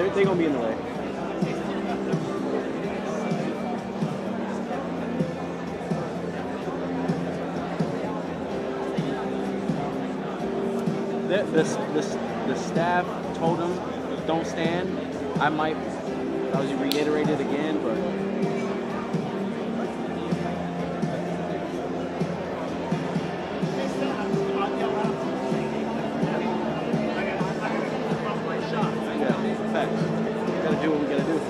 they're gonna be in the way. The staff told them don't stand. I was reiterated again, but yeah, facts. We gotta do what we gotta do.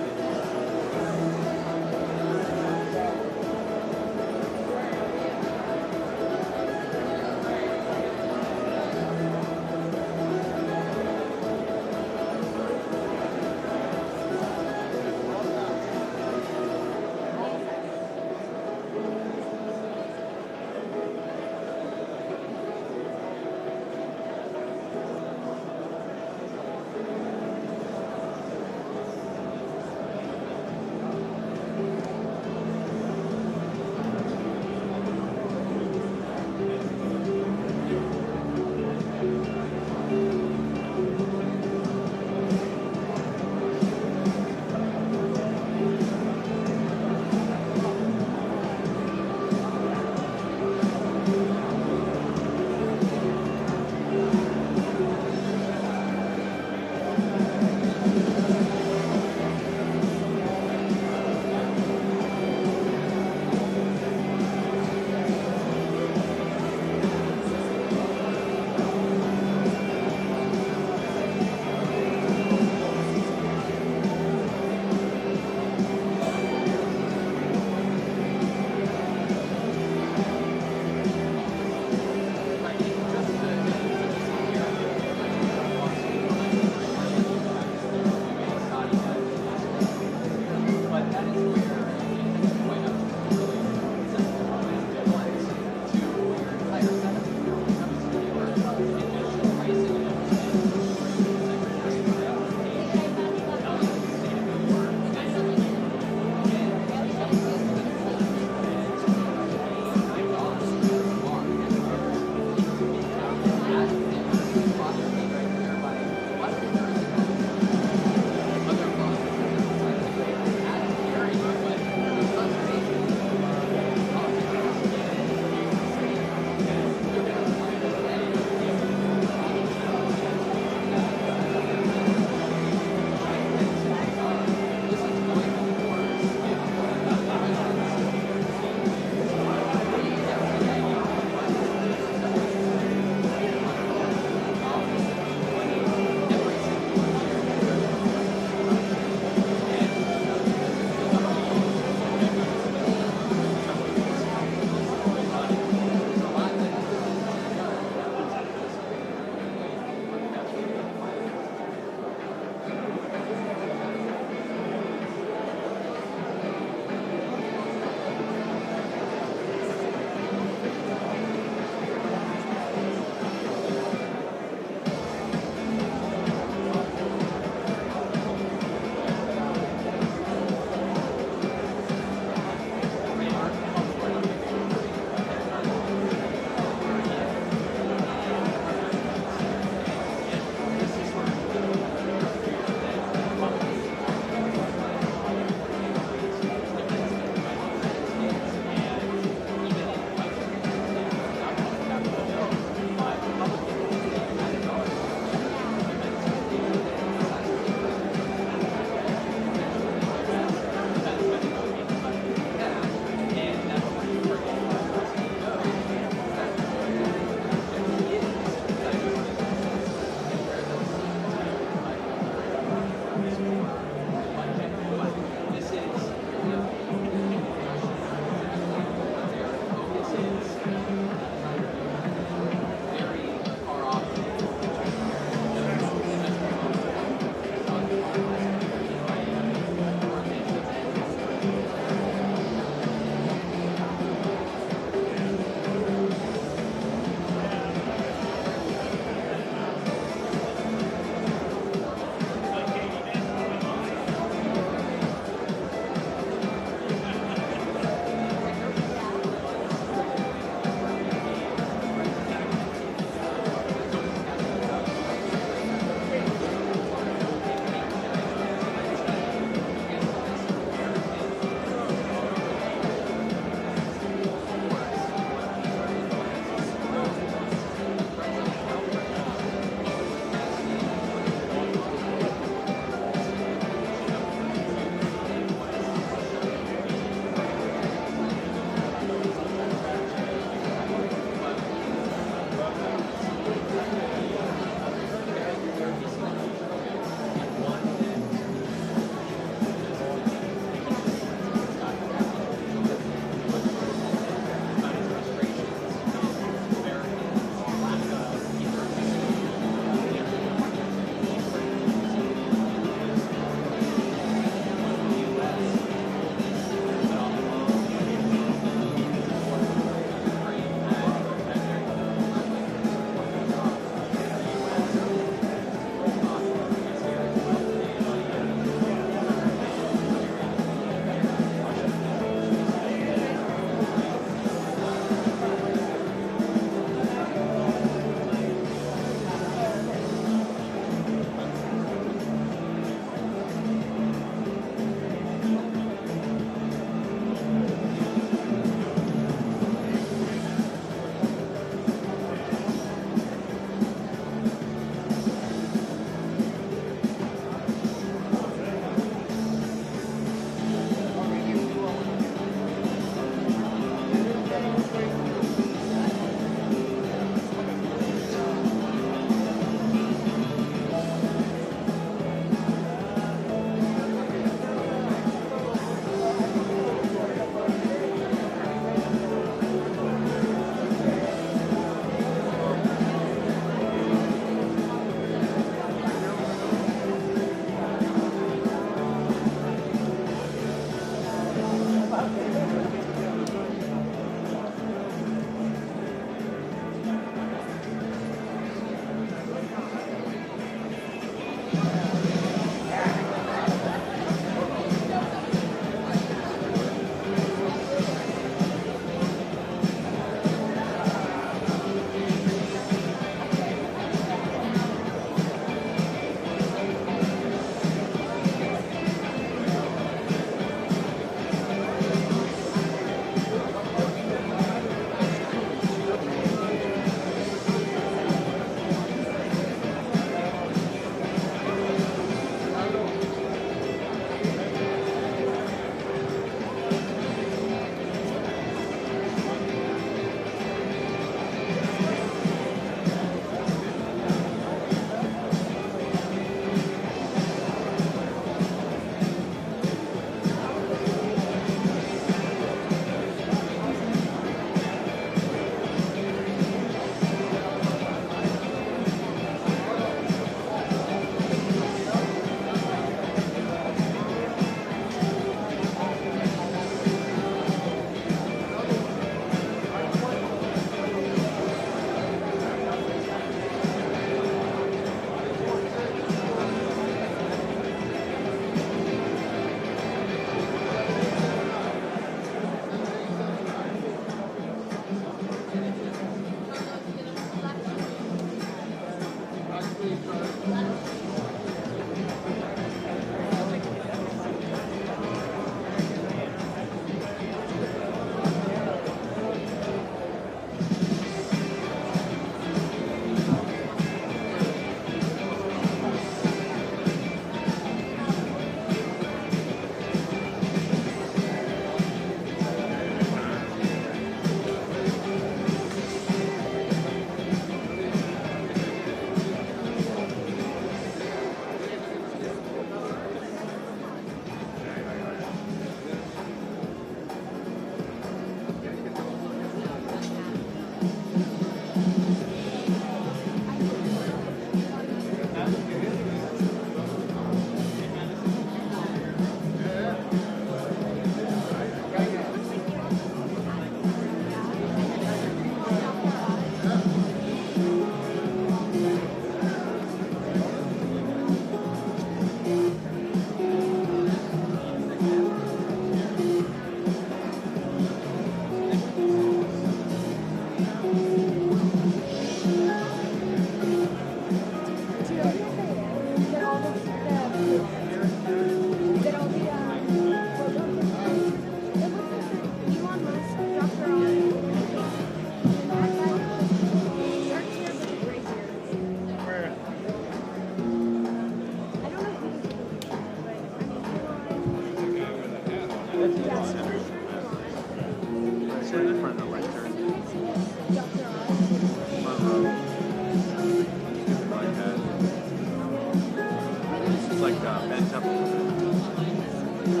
like bent up a little bit.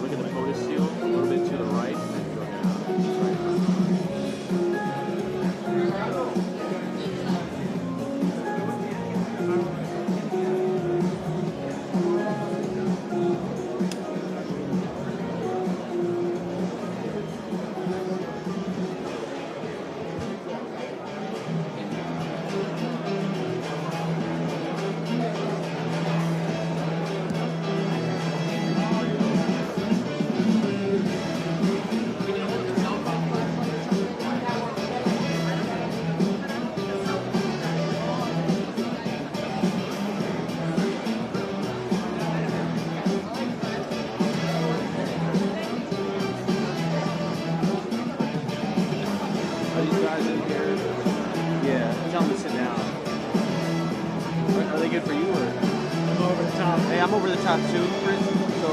Look at the POTUS seal, a little bit to the right, and then go down. Right. Are these guys in here? Yeah, tell them to sit down. Are they good for you or? I'm over the top. Hey, I'm over the top too, Chris. So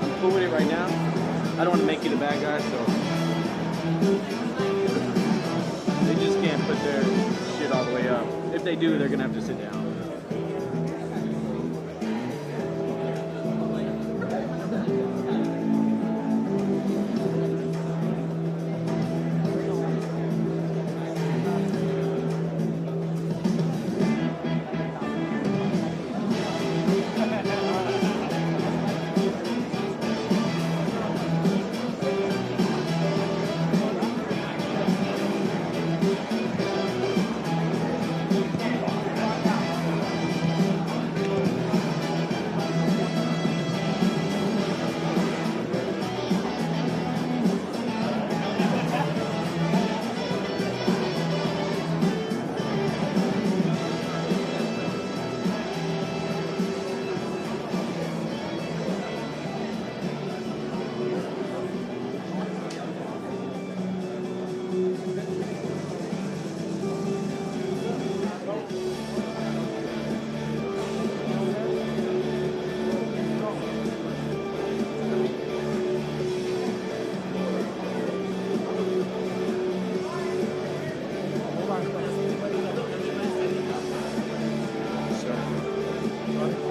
I'm cool with it right now. I don't want to make you the bad guy, so they just can't put their shit all the way up. If they do, they're gonna have to sit down.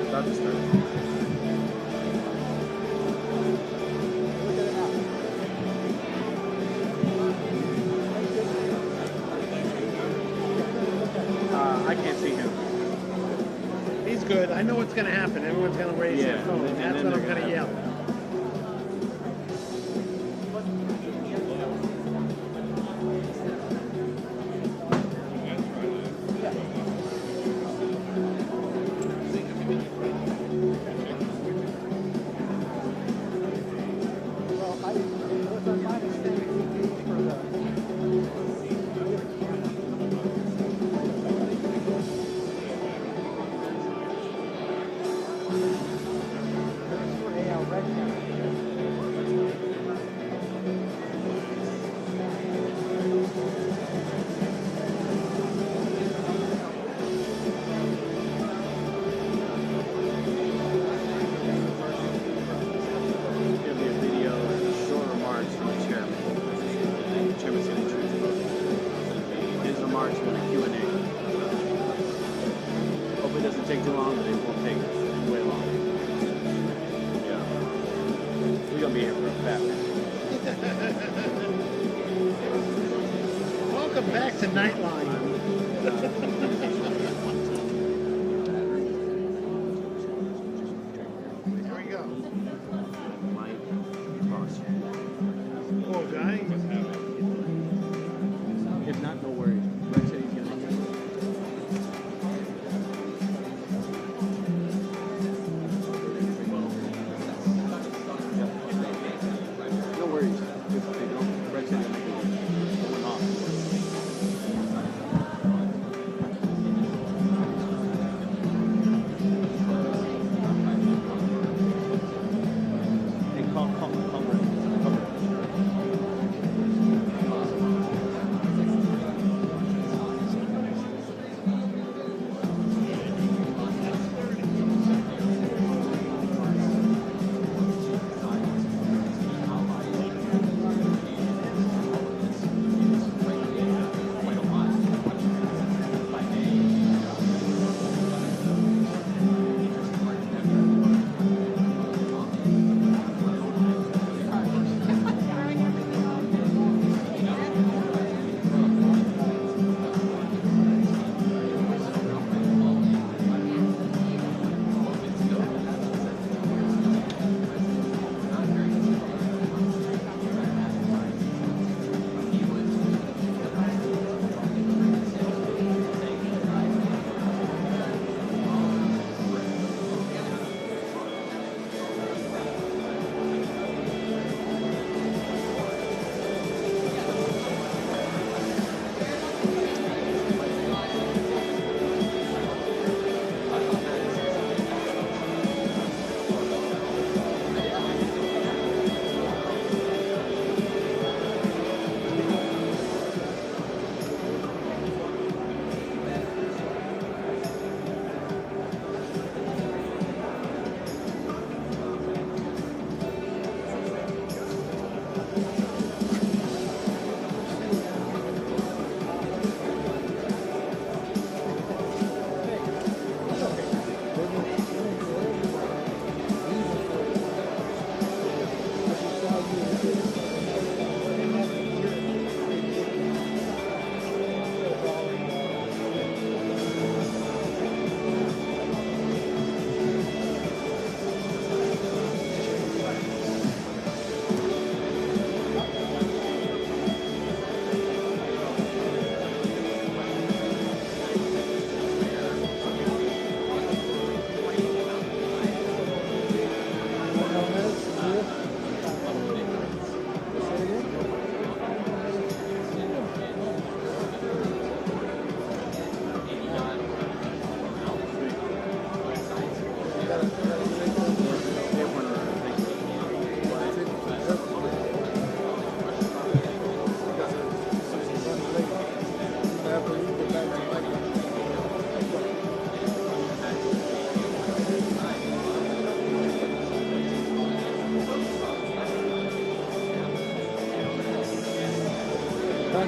About to start. I can't see him. He's good. I know what's going to happen. Everyone's going to raise their phone. and That's then what I'm they're going to gonna- yell. Take too long, but it won't take way long. Yeah. We're gonna be here for a fat minute. Welcome back to Nightline. Here we go. Mike, boss. Poor guy. If not, no worries. Brett said he's gonna make it. No worries. If they don't, Brett said he'll make it. Going off.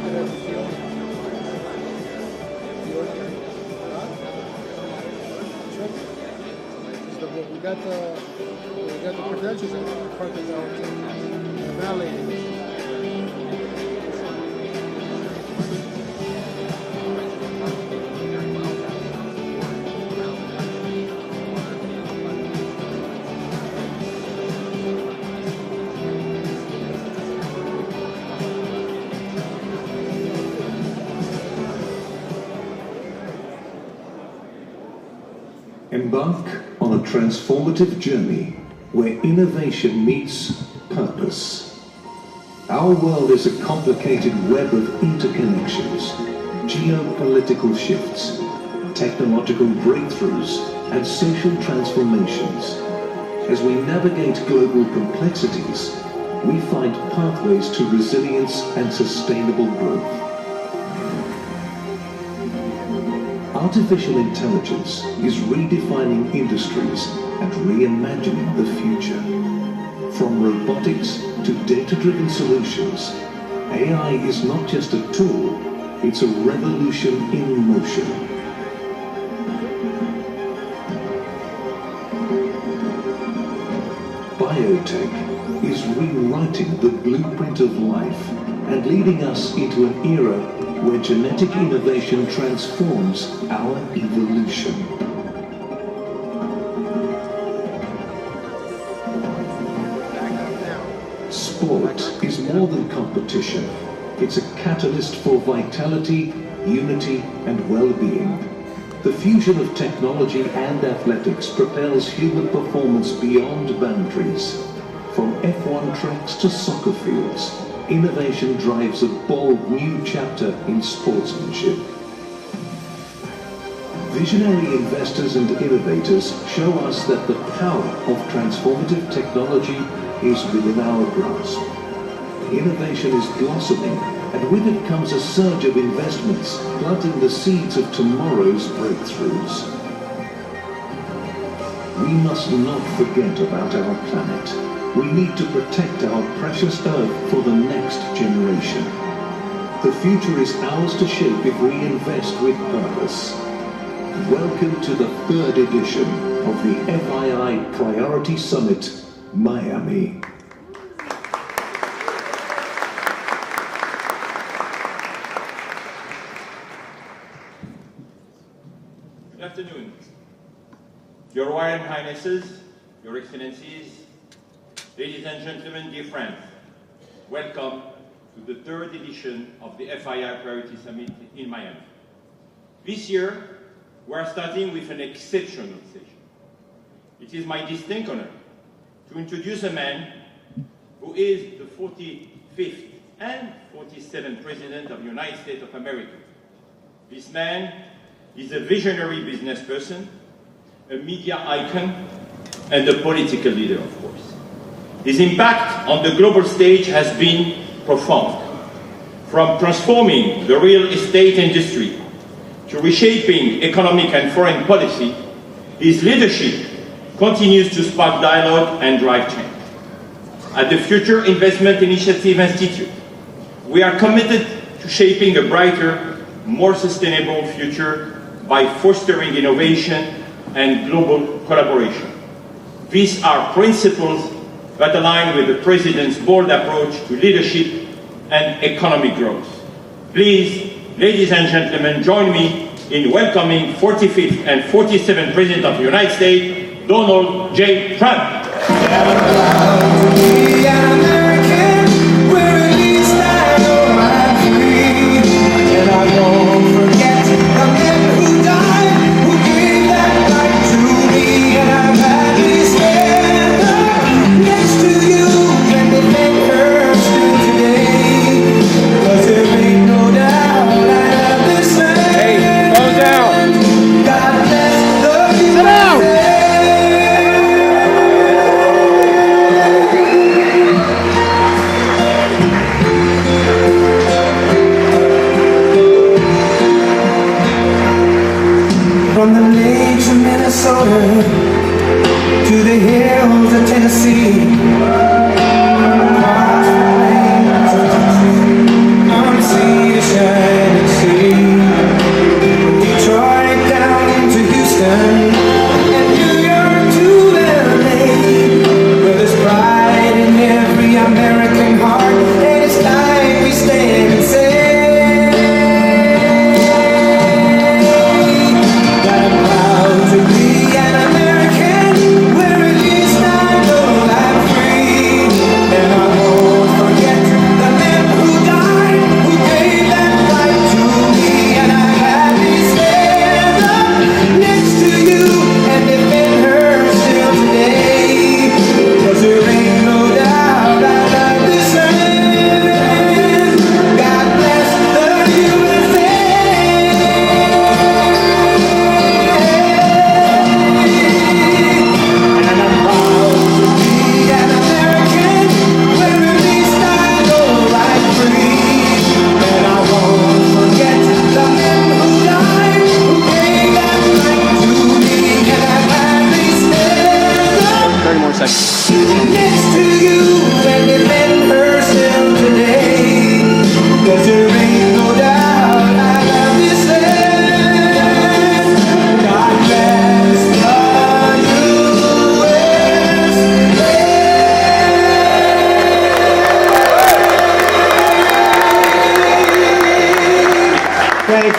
appointed as the CEO. We got the credentials and the part that's out validated. Embark on a transformative journey where innovation meets purpose. Our world is a complicated web of interconnections, geopolitical shifts, technological breakthroughs, and social transformations. As we navigate global complexities, we find pathways to resilience and sustainable growth. Artificial intelligence is redefining industries and reimagining the future. From robotics to data-driven solutions, AI is not just a tool, it's a revolution in motion. Biotech is rewriting the blueprint of life and leading us into an era where genetic innovation transforms our evolution. Sport is more than competition. It's a catalyst for vitality, unity, and well-being. The fusion of technology and athletics propels human performance beyond boundaries. From F1 tracks to soccer fields, innovation drives a bold new chapter in sportsmanship. Visionary investors and innovators show us that the power of transformative technology is within our grasp. Innovation is blossoming, and with it comes a surge of investments, planting the seeds of tomorrow's breakthroughs. We must not forget about our planet. We need to protect our precious Earth for the next generation. The future is ours to shape if we invest with purpose. Welcome to the 3rd edition of the FII Priority Summit, Miami. Good afternoon. Your Royal Highnesses, Your Excellencies, ladies and gentlemen, dear friends, welcome to the 3rd edition of the FII Priority Summit in Miami. This year, we are starting with an exceptional session. It is my distinct honor to introduce a man who is the 45th and 47th President of the United States of America. This man is a visionary business person, a media icon, and a political leader, of course. His impact on the global stage has been profound. From transforming the real estate industry to reshaping economic and foreign policy, his leadership continues to spark dialogue and drive change. At the Future Investment Initiative Institute, we are committed to shaping a brighter, more sustainable future by fostering innovation and global collaboration. These are principles that align with the President's bold approach to leadership and economic growth. Please, ladies and gentlemen, join me in welcoming 45th and 47th President of the United States, Donald J. Trump. From the lakes of Minnesota to the hills of Tennessee, across the plains of Texas, I'm seeing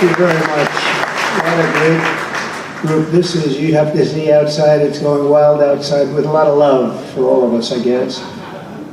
Thank you very much. What a great group this is. You have to see outside. It's going wild outside with a lot of love for all of us, I guess.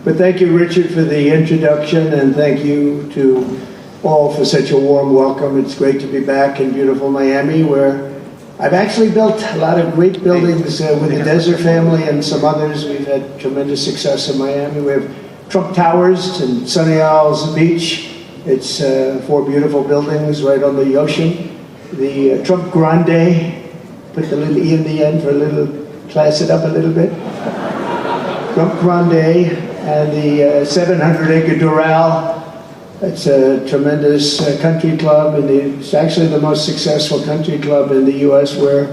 But thank you, Richard, for the introduction, and thank you to all for such a warm welcome. It's great to be back in beautiful Miami, where I've actually built a lot of great buildings with the Desert family and some others. We've had tremendous success in Miami. We have Trump Towers and Sunny Isles Beach. It's 4 beautiful buildings right on the ocean. The Trump Grande, put the little E in the end for a little, class it up a little bit. Trump Grande, and the 700-acre Doral. It's a tremendous country club, and it's actually the most successful country club in the U.S., where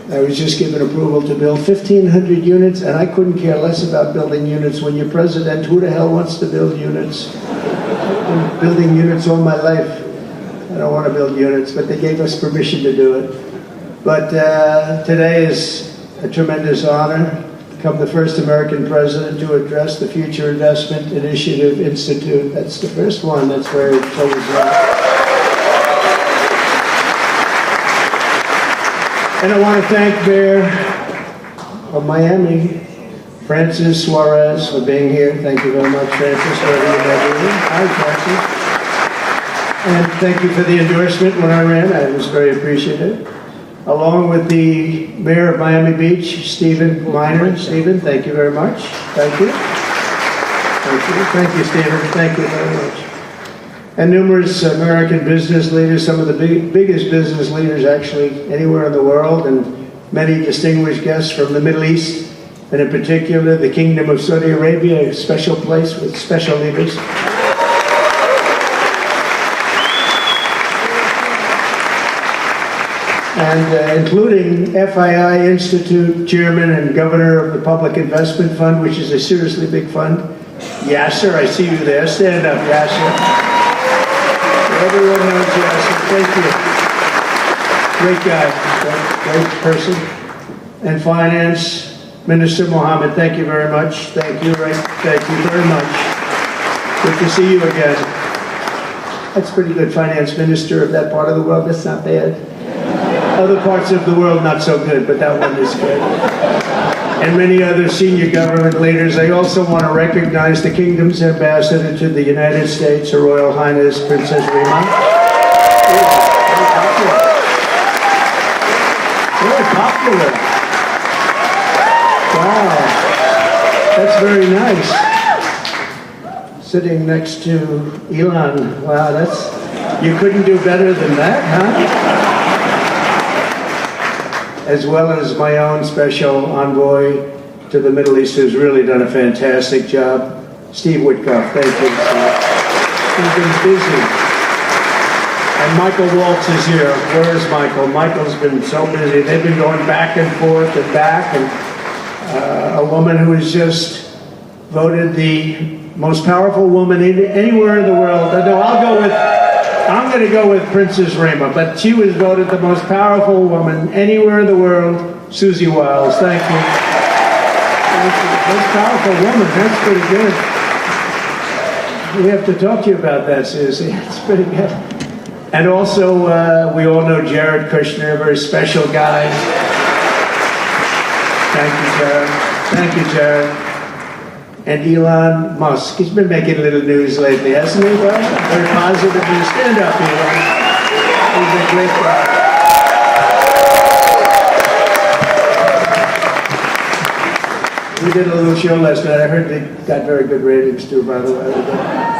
I was just given approval to build 1,500 units, and I couldn't care less about building units. When you're president, who the hell wants to build units? I've been building units all my life. I don't want to build units, but they gave us permission to do it. But today is a tremendous honor. Become the first American president to address the Future Investment Initiative Institute. That's the first one. That's very always And I want to thank Mayor of Miami, Francis Suarez, for being here. Thank you very much, Francis, for being here. Hi, Francis. And thank you for the endorsement when I ran. I was very appreciative. Along with the Mayor of Miami Beach, Stephen Miner. Stephen, thank you very much. Thank you. Thank you. Thank you, Stephen. Thank you very much. And numerous American business leaders, some of the biggest business leaders actually anywhere in the world, and many distinguished guests from the Middle East, and in particular the Kingdom of Saudi Arabia, a special place with special leaders. And including FII Institute Chairman and Governor of the Public Investment Fund, which is a seriously big fund. Yasser, I see you there. Stand up, Yasser. Everyone knows Yasser. Thank you. Great guy, great person. And Finance Minister Mohammed, thank you very much. Thank you, Ray. Thank you very much. Good to see you again. That's pretty good, Finance Minister of that part of the world. That's not bad. Other parts of the world, not so good, but that one is good. And many other senior government leaders. I also want to recognize the Kingdom's ambassador to the United States, Her Royal Highness Princess Rima. Very popular. Wow, that's very nice. Sitting next to Elon. Wow, you couldn't do better than that, huh? As well as my own special envoy to the Middle East, who's really done a fantastic job, Steve Witkoff. Thank you, Steve. He's been busy. And Michael Waltz is here. Where is Michael? Michael's been so busy. They've been going back and forth and back, and a woman who has just voted the most powerful woman anywhere in the world. No, I'm going to go with Princess Rima, but she was voted the most powerful woman anywhere in the world, Susie Wiles. Thank you. Most powerful woman, that's pretty good. We have to talk to you about that, Susie. It's pretty good. And also, we all know Jared Kushner, a very special guy. Thank you, Jared. Thank you, Jared. And Elon Musk. He's been making a little news lately, hasn't he? Well, very positive news. Stand up, Elon. He's a great guy. We did a little show last night. I heard they got very good ratings, too, by the way.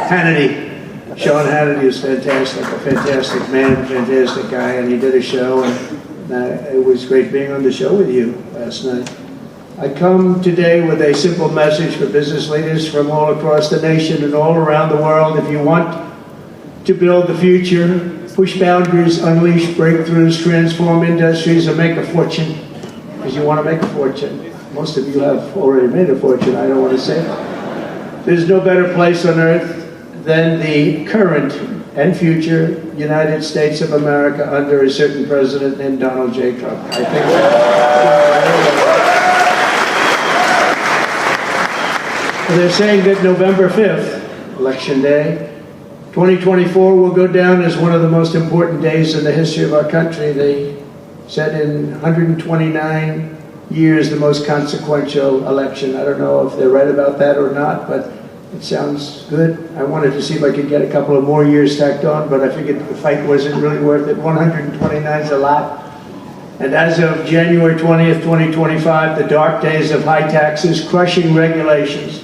Hannity. Sean Hannity is fantastic, a fantastic man, a fantastic guy, and he did a show, and it was great being on the show with you last night. I come today with a simple message for business leaders from all across the nation and all around the world. If you want to build the future, push boundaries, unleash breakthroughs, transform industries, and make a fortune, because you want to make a fortune. Most of you have already made a fortune, I don't want to say it. There's no better place on earth than the current and future United States of America under a certain president named Donald J. Trump. I think they're saying that November 5th, Election Day, 2024 will go down as one of the most important days in the history of our country. They said in 129 years, the most consequential election. I don't know if they're right about that or not, but it sounds good. I wanted to see if I could get a couple of more years tacked on, but I figured the fight wasn't really worth it. 129 is a lot. And as of January 20th, 2025, the dark days of high taxes, crushing regulations,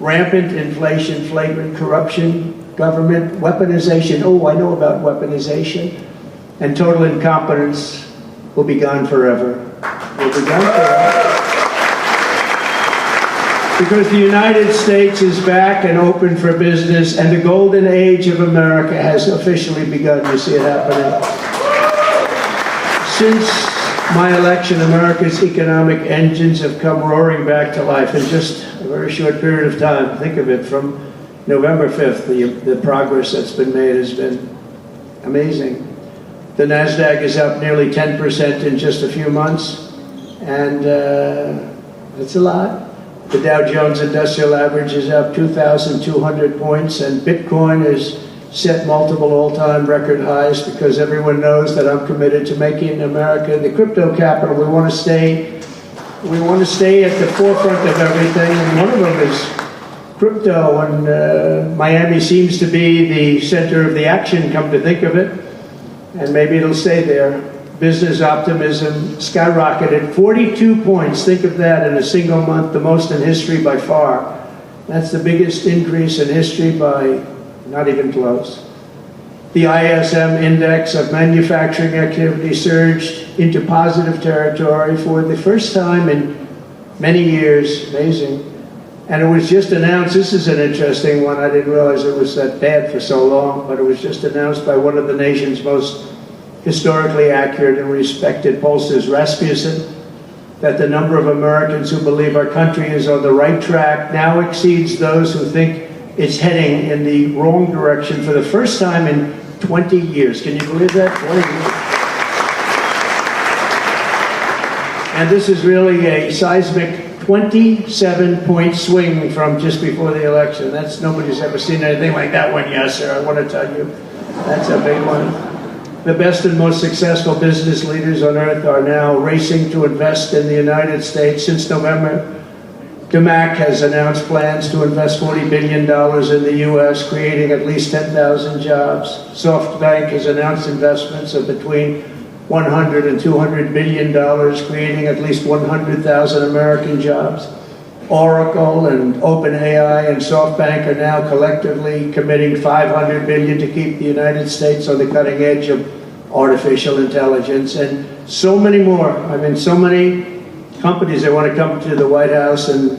rampant inflation, flagrant corruption, government weaponization, oh, I know about weaponization, and total incompetence will be gone forever. Will be gone forever. Because the United States is back and open for business, and the golden age of America has officially begun. You see it happening. Since my election, America's economic engines have come roaring back to life in just a very short period of time. Think of it, from November 5th, the progress that's been made has been amazing. The NASDAQ is up nearly 10% in just a few months, and that's a lot. The Dow Jones Industrial Average is up 2,200 points, and Bitcoin has set multiple all-time record highs because everyone knows that I'm committed to making America the crypto capital. We want to stay at the forefront of everything, and one of them is crypto, and Miami seems to be the center of the action, come to think of it, and maybe it'll stay there. Business optimism skyrocketed 42 points. Think of that in a single month, the most in history by far. That's the biggest increase in history by not even close. The ISM index of manufacturing activity surged into positive territory for the first time in many years. Amazing. And it was just announced, this is an interesting one, I didn't realize it was that bad for so long, but it was just announced by one of the nation's most historically accurate and respected pollsters, Rasmussen, that the number of Americans who believe our country is on the right track now exceeds those who think it's heading in the wrong direction for the first time in 20 years. Can you believe that? 20 years. And this is really a seismic 27-point swing from just before the election. Nobody's ever seen anything like that one, yes, sir. I want to tell you, that's a big one. The best and most successful business leaders on earth are now racing to invest in the United States. Since November, DMAC has announced plans to invest $40 billion in the U.S., creating at least 10,000 jobs. SoftBank has announced investments of between $100 and $200 billion, creating at least 100,000 American jobs. Oracle and OpenAI and SoftBank are now collectively committing $500 billion to keep the United States on the cutting edge of artificial intelligence, and so many more. I mean, so many companies that want to come to the White House and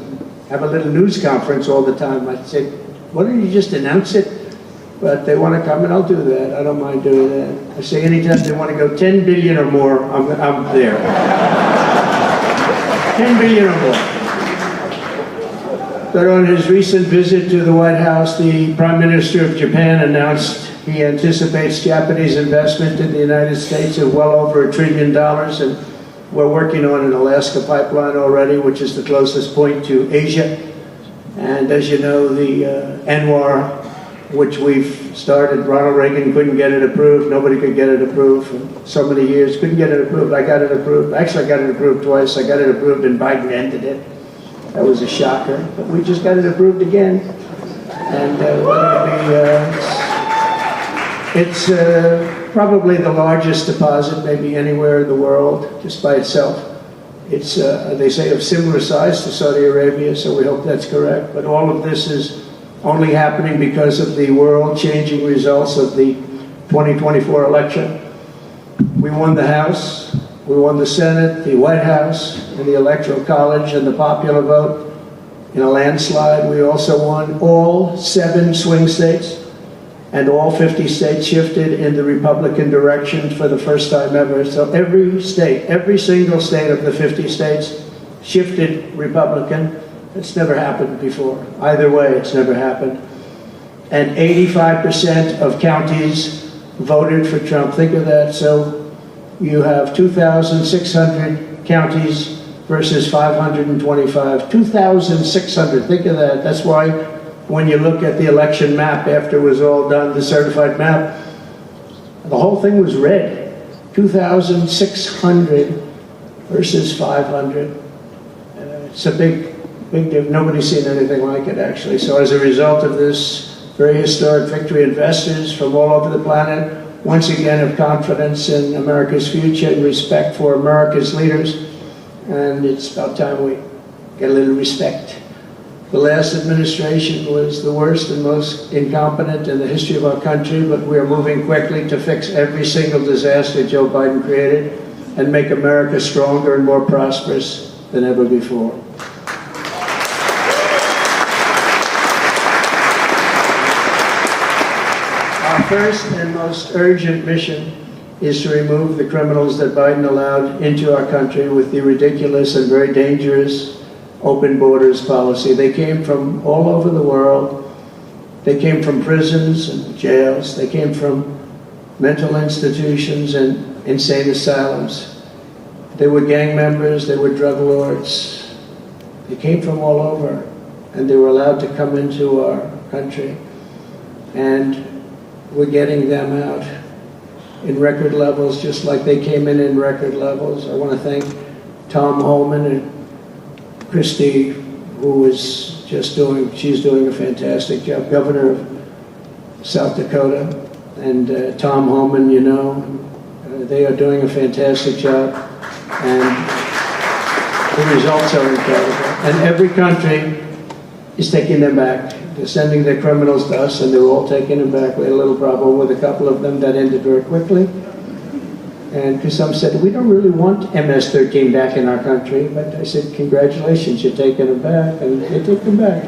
have a little news conference all the time. I'd say, why don't you just announce it? But they want to come, and I'll do that. I don't mind doing that. I say anytime they want to go 10 billion or more, I'm there. 10 billion or more. But on his recent visit to the White House, the Prime Minister of Japan announced he anticipates Japanese investment in the United States of well over $1 trillion, and we're working on an Alaska pipeline already, which is the closest point to Asia. And as you know, the ANWR, which we've started, Ronald Reagan couldn't get it approved. Nobody could get it approved for so many years. Couldn't get it approved. I got it approved. Actually, I got it approved twice. I got it approved and Biden ended it. That was a shocker. But we just got it approved again. And we're going to be, it's probably the largest deposit maybe anywhere in the world, just by itself. It's, they say, of similar size to Saudi Arabia, so we hope that's correct. But all of this is only happening because of the world-changing results of the 2024 election. We won the House, we won the Senate, the White House, and the Electoral College, and the popular vote in a landslide. We also won all 7 swing states, and all 50 states shifted in the Republican direction for the first time ever. So every state, every single state of the 50 states shifted Republican. It's never happened before. Either way, it's never happened. And 85% of counties voted for Trump. Think of that. So you have 2,600 counties versus 525. 2,600. Think of that. That's why when you look at the election map after it was all done, the certified map, the whole thing was red. 2,600 versus 500. It's a big difference. Nobody's seen anything like it, actually. So as a result of this very historic victory, investors from all over the planet once again have confidence in America's future and respect for America's leaders. And it's about time we get a little respect. The last administration was the worst and most incompetent in the history of our country, but we are moving quickly to fix every single disaster Joe Biden created and make America stronger and more prosperous than ever before. Our first and most urgent mission is to remove the criminals that Biden allowed into our country with the ridiculous and very dangerous open borders policy. They came from all over the world. They came from prisons and jails. They came from mental institutions and insane asylums. They were gang members. They were drug lords. They came from all over, and they were allowed to come into our country. And we're getting them out in record levels, just like they came in record levels. I want to thank Tom Homan and Christie, who is just she's doing a fantastic job, governor of South Dakota, and Tom Homan, you know, they are doing a fantastic job, and the results are incredible. And every country is taking them back. They're sending their criminals to us, and they're all taking them back. We had a little problem with a couple of them that ended very quickly. And because some said, we don't really want MS-13 back in our country. But I said, congratulations, you're taking them back. And they took them back.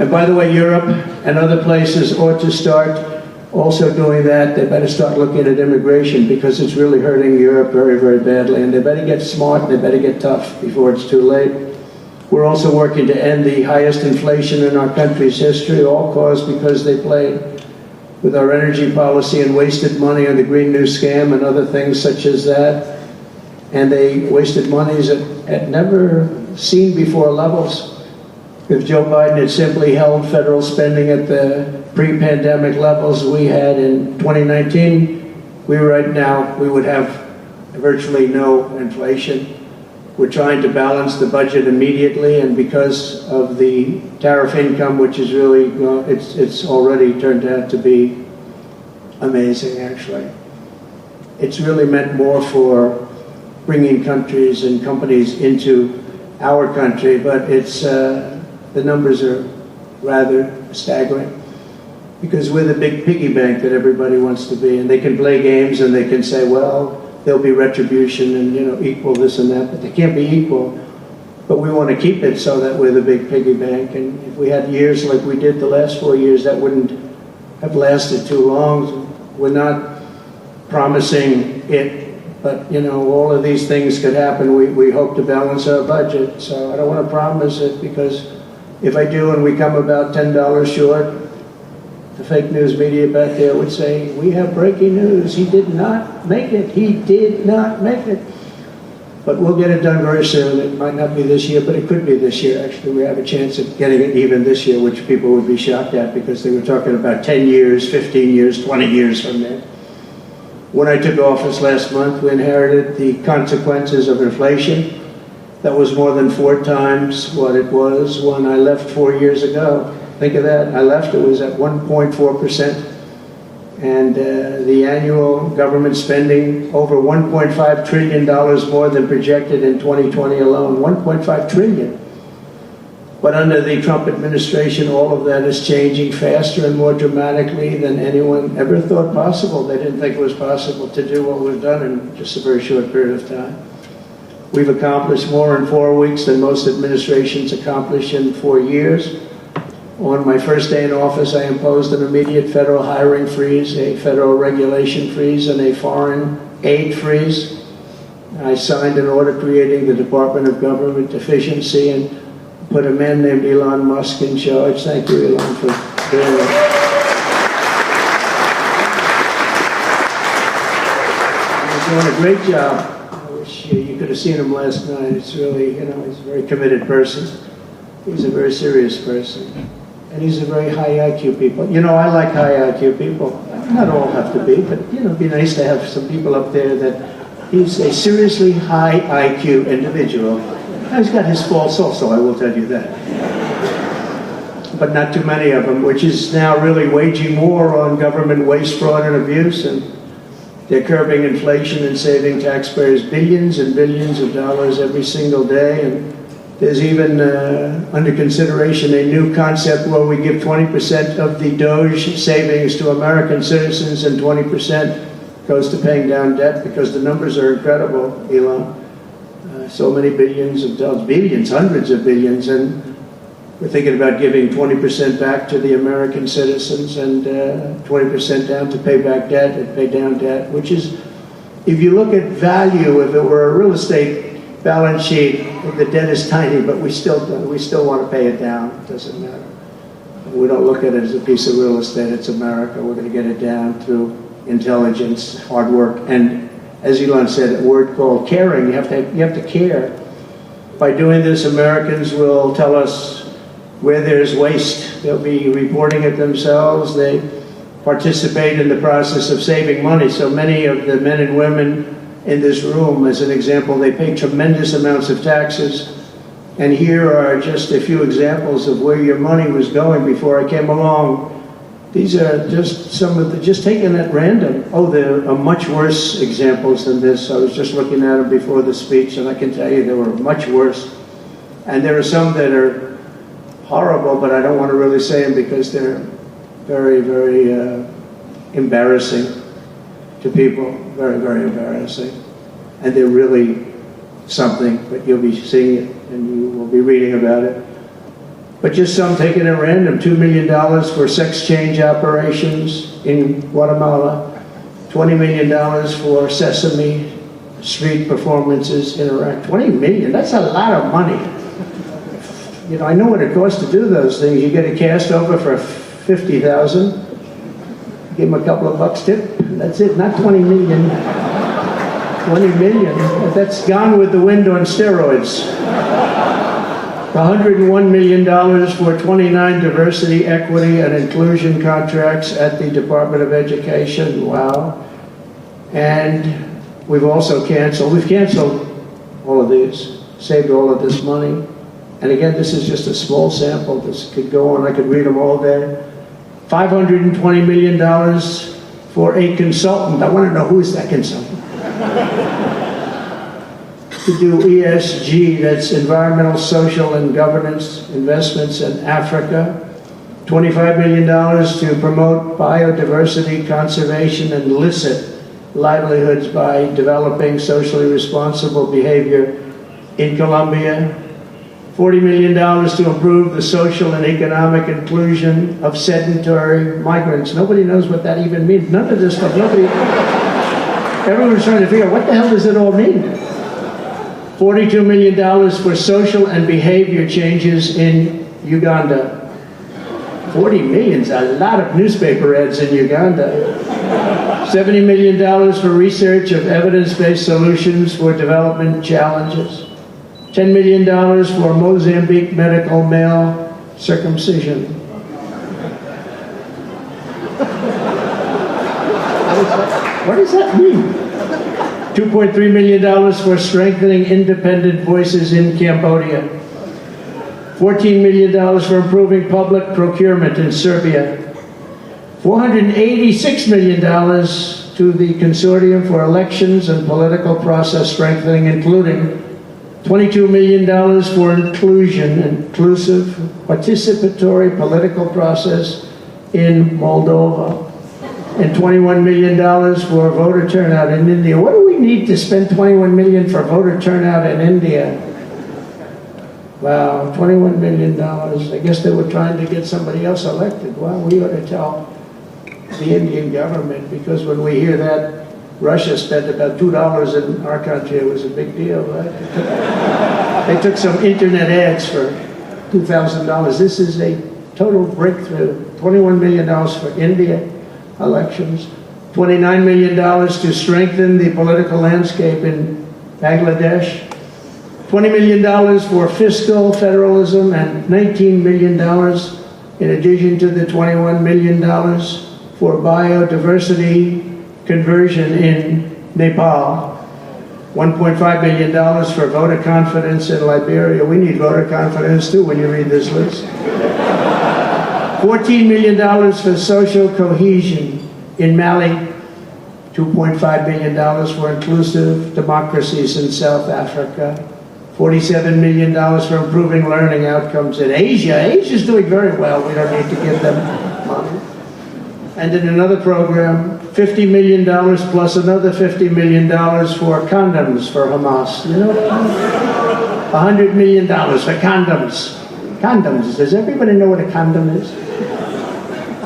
And by the way, Europe and other places ought to start also doing that. They better start looking at immigration, because it's really hurting Europe very, very badly. And they better get smart, and they better get tough before it's too late. We're also working to end the highest inflation in our country's history, all caused because they played with our energy policy and wasted money on the Green New Scam and other things such as that. And they wasted monies at never seen before levels. If Joe Biden had simply held federal spending at the pre-pandemic levels we had in 2019, we would have virtually no inflation. We're trying to balance the budget immediately, and because of the tariff income, which is really, it's already turned out to be amazing, actually. It's really meant more for bringing countries and companies into our country, but it's, the numbers are rather staggering, because we're the big piggy bank that everybody wants to be, and they can play games and they can say, well, there'll be retribution and, you know, equal this and that, but they can't be equal. But we want to keep it so that we're the big piggy bank. And if we had years like we did the last 4 years, that wouldn't have lasted too long. We're not promising it, but, you know, all of these things could happen. We hope to balance our budget. So I don't want to promise it, because if I do and we come about $10 short, the fake news media back there would say, we have breaking news. He did not make it. He did not make it. But we'll get it done very soon. It might not be this year, but it could be this year. Actually, we have a chance of getting it even this year, which people would be shocked at, because they were talking about 10 years, 15 years, 20 years from there. When I took office last month, we inherited the consequences of inflation. That was more than 4 times what it was when I left 4 years ago. Think of that. I left, it was at 1.4%. And the annual government spending over $1.5 trillion more than projected in 2020 alone. 1.5 trillion. But under the Trump administration, all of that is changing faster and more dramatically than anyone ever thought possible. They didn't think it was possible to do what we've done in just a very short period of time. We've accomplished more in 4 weeks than most administrations accomplish in 4 years. On my first day in office, I imposed an immediate federal hiring freeze, a federal regulation freeze, and a foreign aid freeze. I signed an order creating the Department of Government Efficiency and put a man named Elon Musk in charge. Thank you, Elon, for doing that. He's doing a great job. I wish you could have seen him last night. It's really, you know, he's a very committed person. He's a very serious person. and he's a very high IQ people. You know, I like high IQ people. Not all have to be, but you know, it'd be nice to have some people up there that he's a seriously high IQ individual. He's got his faults also, I will tell you that. But not too many of them, which is now really waging war on government waste, fraud, and abuse, and they're curbing inflation and saving taxpayers billions and billions of dollars every single day. And there's even under consideration a new concept where we give 20% of the Doge savings to American citizens and 20% goes to paying down debt, because the numbers are incredible, Elon. So many billions of dollars, billions, hundreds of billions, and we're thinking about giving 20% back to the American citizens and 20% down to pay back debt and pay down debt, which is, if you look at value, if it were a real estate balance sheet, the debt is tiny, but we still want to pay it down. It doesn't matter. We don't look at it as a piece of real estate. It's America. We're going to get it down through intelligence, hard work, and as Elon said, a word called caring. You have to care. By doing this, Americans will tell us where there's waste. They'll be reporting it themselves. They participate in the process of saving money. So many of the men and women in this room, as an example, they pay tremendous amounts of taxes. And here are just a few examples of where your money was going before I came along. These are just some of the, just taken at random. Oh, there are much worse examples than this. I was just looking at them before the speech, and I can tell you there were much worse. And there are some that are horrible, but I don't want to really say them because they're very, very embarrassing to people. Very, very embarrassing. And they're really something, but you'll be seeing it and you will be reading about it. But just some taken at random. $2 million for sex change operations in Guatemala. $20 million for Sesame Street performances in Iraq. $20 million, that's a lot of money. You know, I know what it costs to do those things. You get a cast over for $50,000. Give them a couple of bucks tip. That's it, not 20 million. 20 million, that's Gone with the Wind on steroids. $101 million for 29 diversity, equity, and inclusion contracts at the Department of Education. Wow. And we've canceled all of these, saved all of this money. And again, this is just a small sample. This could go on, I could read them all day. $520 million for a consultant. I want to know who is that consultant? To do ESG, that's environmental, social, and governance investments in Africa. $25 million to promote biodiversity, conservation, and illicit livelihoods by developing socially responsible behavior in Colombia. $40 million to improve the social and economic inclusion of sedentary migrants. Nobody knows what that even means. None of this stuff, everyone's trying to figure out what the hell does it all mean? $42 million for social and behavior changes in Uganda. 40 million is a lot of newspaper ads in Uganda. $70 million for research of evidence-based solutions for development challenges. $10 million for Mozambique medical male circumcision. What does that mean? $2.3 million for strengthening independent voices in Cambodia. $14 million for improving public procurement in Serbia. $486 million to the Consortium for Elections and Political Process Strengthening, including $22 million for inclusive, participatory political process in Moldova. And $21 million for voter turnout in India. What do we need to spend $21 million for voter turnout in India? Wow, $21 million. I guess they were trying to get somebody else elected. Well, we ought to tell the Indian government, because when we hear that Russia spent about $2 in our country, it was a big deal, right? They took some internet ads for $2,000. This is a total breakthrough. $21 million for India elections, $29 million to strengthen the political landscape in Bangladesh, $20 million for fiscal federalism, and $19 million in addition to the $21 million for biodiversity conversion in Nepal, $1.5 million for voter confidence in Liberia. We need voter confidence too when you read this list. $14 million for social cohesion in Mali, $2.5 million for inclusive democracies in South Africa, $47 million for improving learning outcomes in Asia. Asia's doing very well. We don't need to give them money. And in another program, $50 million plus another $50 million for condoms for Hamas. You know what? $100 million for condoms. Condoms. Does everybody know what a condom is?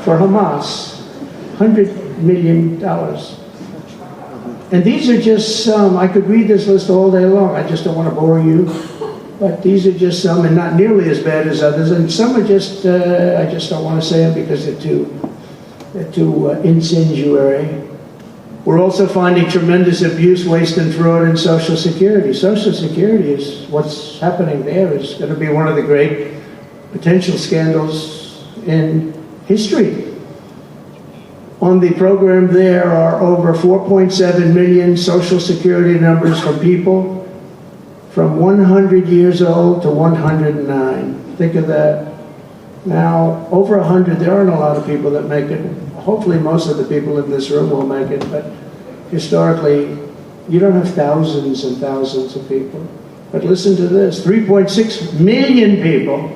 For Hamas, $100 million. And these are just some. I could read this list all day long. I just don't want to bore you. But these are just some, and not nearly as bad as others. And some are just, I just don't want to say them because they're too incendiary. We're also finding tremendous abuse, waste, and fraud in Social Security. Social Security is, what's happening there is going to be one of the great potential scandals in history. On the program there are over 4.7 million Social Security numbers for people from 100 years old to 109. Think of that. Now, over 100, there aren't a lot of people that make it. Hopefully most of the people in this room will make it, but historically, you don't have thousands and thousands of people. But listen to this, 3.6 million people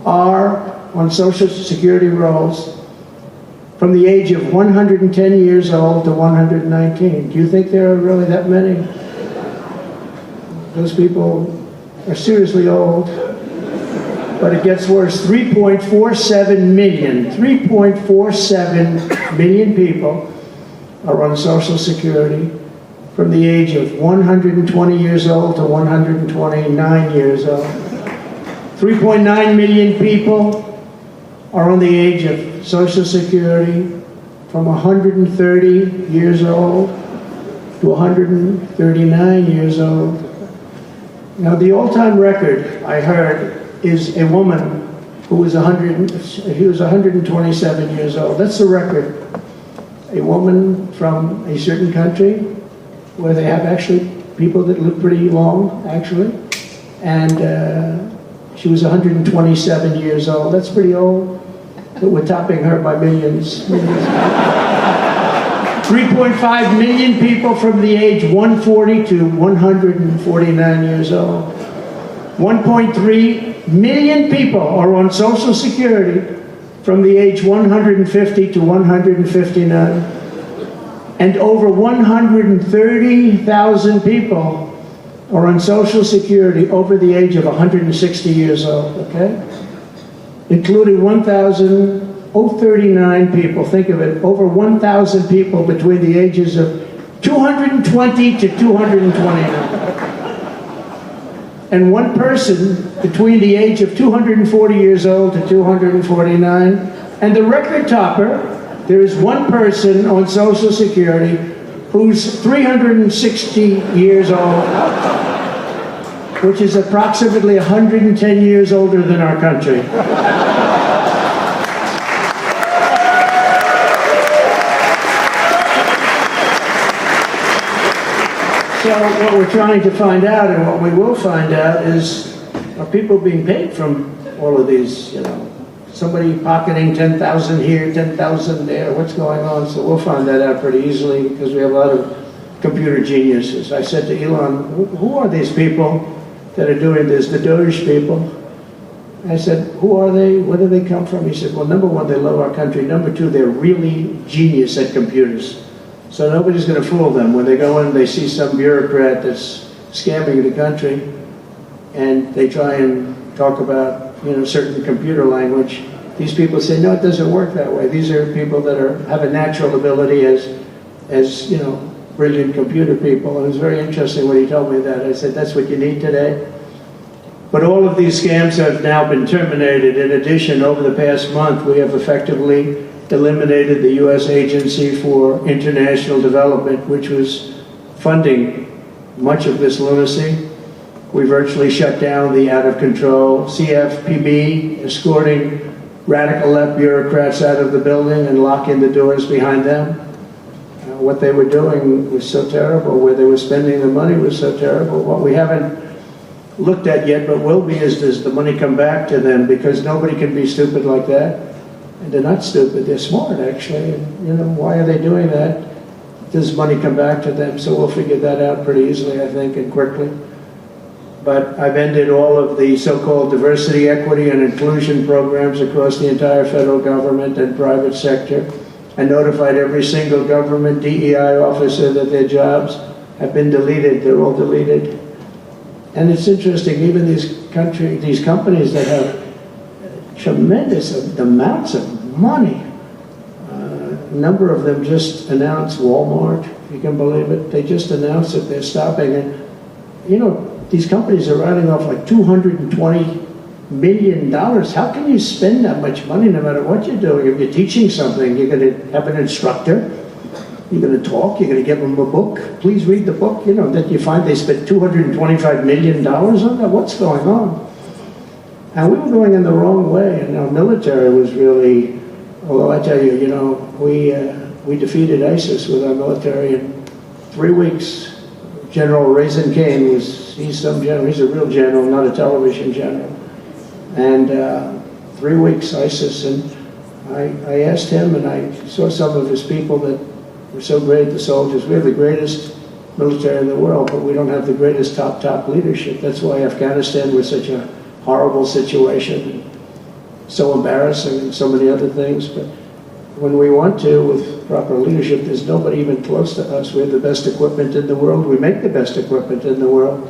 are on Social Security rolls from the age of 110 years old to 119. Do you think there are really that many? Those people are seriously old. But it gets worse. 3.47 million people are on Social Security from the age of 120 years old to 129 years old. 3.9 million people are on the age of Social Security from 130 years old to 139 years old. Now, the all-time record, I heard, is a woman who was 127 years old. That's the record. A woman from a certain country where they have actually people that live pretty long, actually. And she was 127 years old. That's pretty old. But we're topping her by millions. 3.5 million people from the age 140 to 149 years old. 1.3 million people are on Social Security from the age 150 to 159. And over 130,000 people are on Social Security over the age of 160 years old, okay? Including 1,039 people, think of it, over 1,000 people between the ages of 220 to 229. And one person between the age of 240 years old to 249. And the record topper, there is one person on Social Security who's 360 years old, which is approximately 110 years older than our country. So what we're trying to find out, and what we will find out, is are people being paid from all of these, you know, somebody pocketing 10,000 here, 10,000 there, what's going on? So we'll find that out pretty easily because we have a lot of computer geniuses. I said to Elon, who are these people that are doing this, the Doge people? I said, who are they? Where do they come from? He said, well, number one, they love our country. Number two, they're really genius at computers. So nobody's going to fool them. When they go in, they see some bureaucrat that's scamming the country, and they try and talk about, you know, certain computer language. These people say, no, it doesn't work that way. These are people that have a natural ability as you know, brilliant computer people. And it was very interesting when he told me that. I said, that's what you need today. But all of these scams have now been terminated. In addition, over the past month, we have effectively eliminated the U.S. Agency for International Development, which was funding much of this lunacy. We virtually shut down the out-of-control CFPB, escorting radical left bureaucrats out of the building and locking the doors behind them. What they were doing was so terrible. Where they were spending the money was so terrible. What we haven't looked at yet, but will be, is does the money come back to them? Because nobody can be stupid like that. And they're not stupid, they're smart actually. And, why are they doing that? Does money come back to them? So we'll figure that out pretty easily, I think, and quickly. But I've ended all of the so-called diversity, equity, and inclusion programs across the entire federal government and private sector. I notified every single government DEI officer that their jobs have been deleted. They're all deleted. And it's interesting, even these companies that have tremendous amounts of money, a number of them just announced, Walmart, if you can believe it, they just announced that they're stopping. And, these companies are writing off like $220 million. How can you spend that much money no matter what you're doing? If you're teaching something, you're going to have an instructor, you're going to talk, you're going to give them a book. Please read the book. That you find they spent $225 million on that. What's going on? And we were going in the wrong way. And our military was really, although I tell you, we defeated ISIS with our military in 3 weeks. General Raisin Kane he's some general, he's a real general, not a television general. And 3 weeks ISIS, and I asked him, and I saw some of his people that were so great, the soldiers. We have the greatest military in the world, but we don't have the greatest top leadership. That's why Afghanistan was such a horrible situation, and so embarrassing, and so many other things. But when we want to, with proper leadership, there's nobody even close to us. We have the best equipment in the world. We make the best equipment in the world.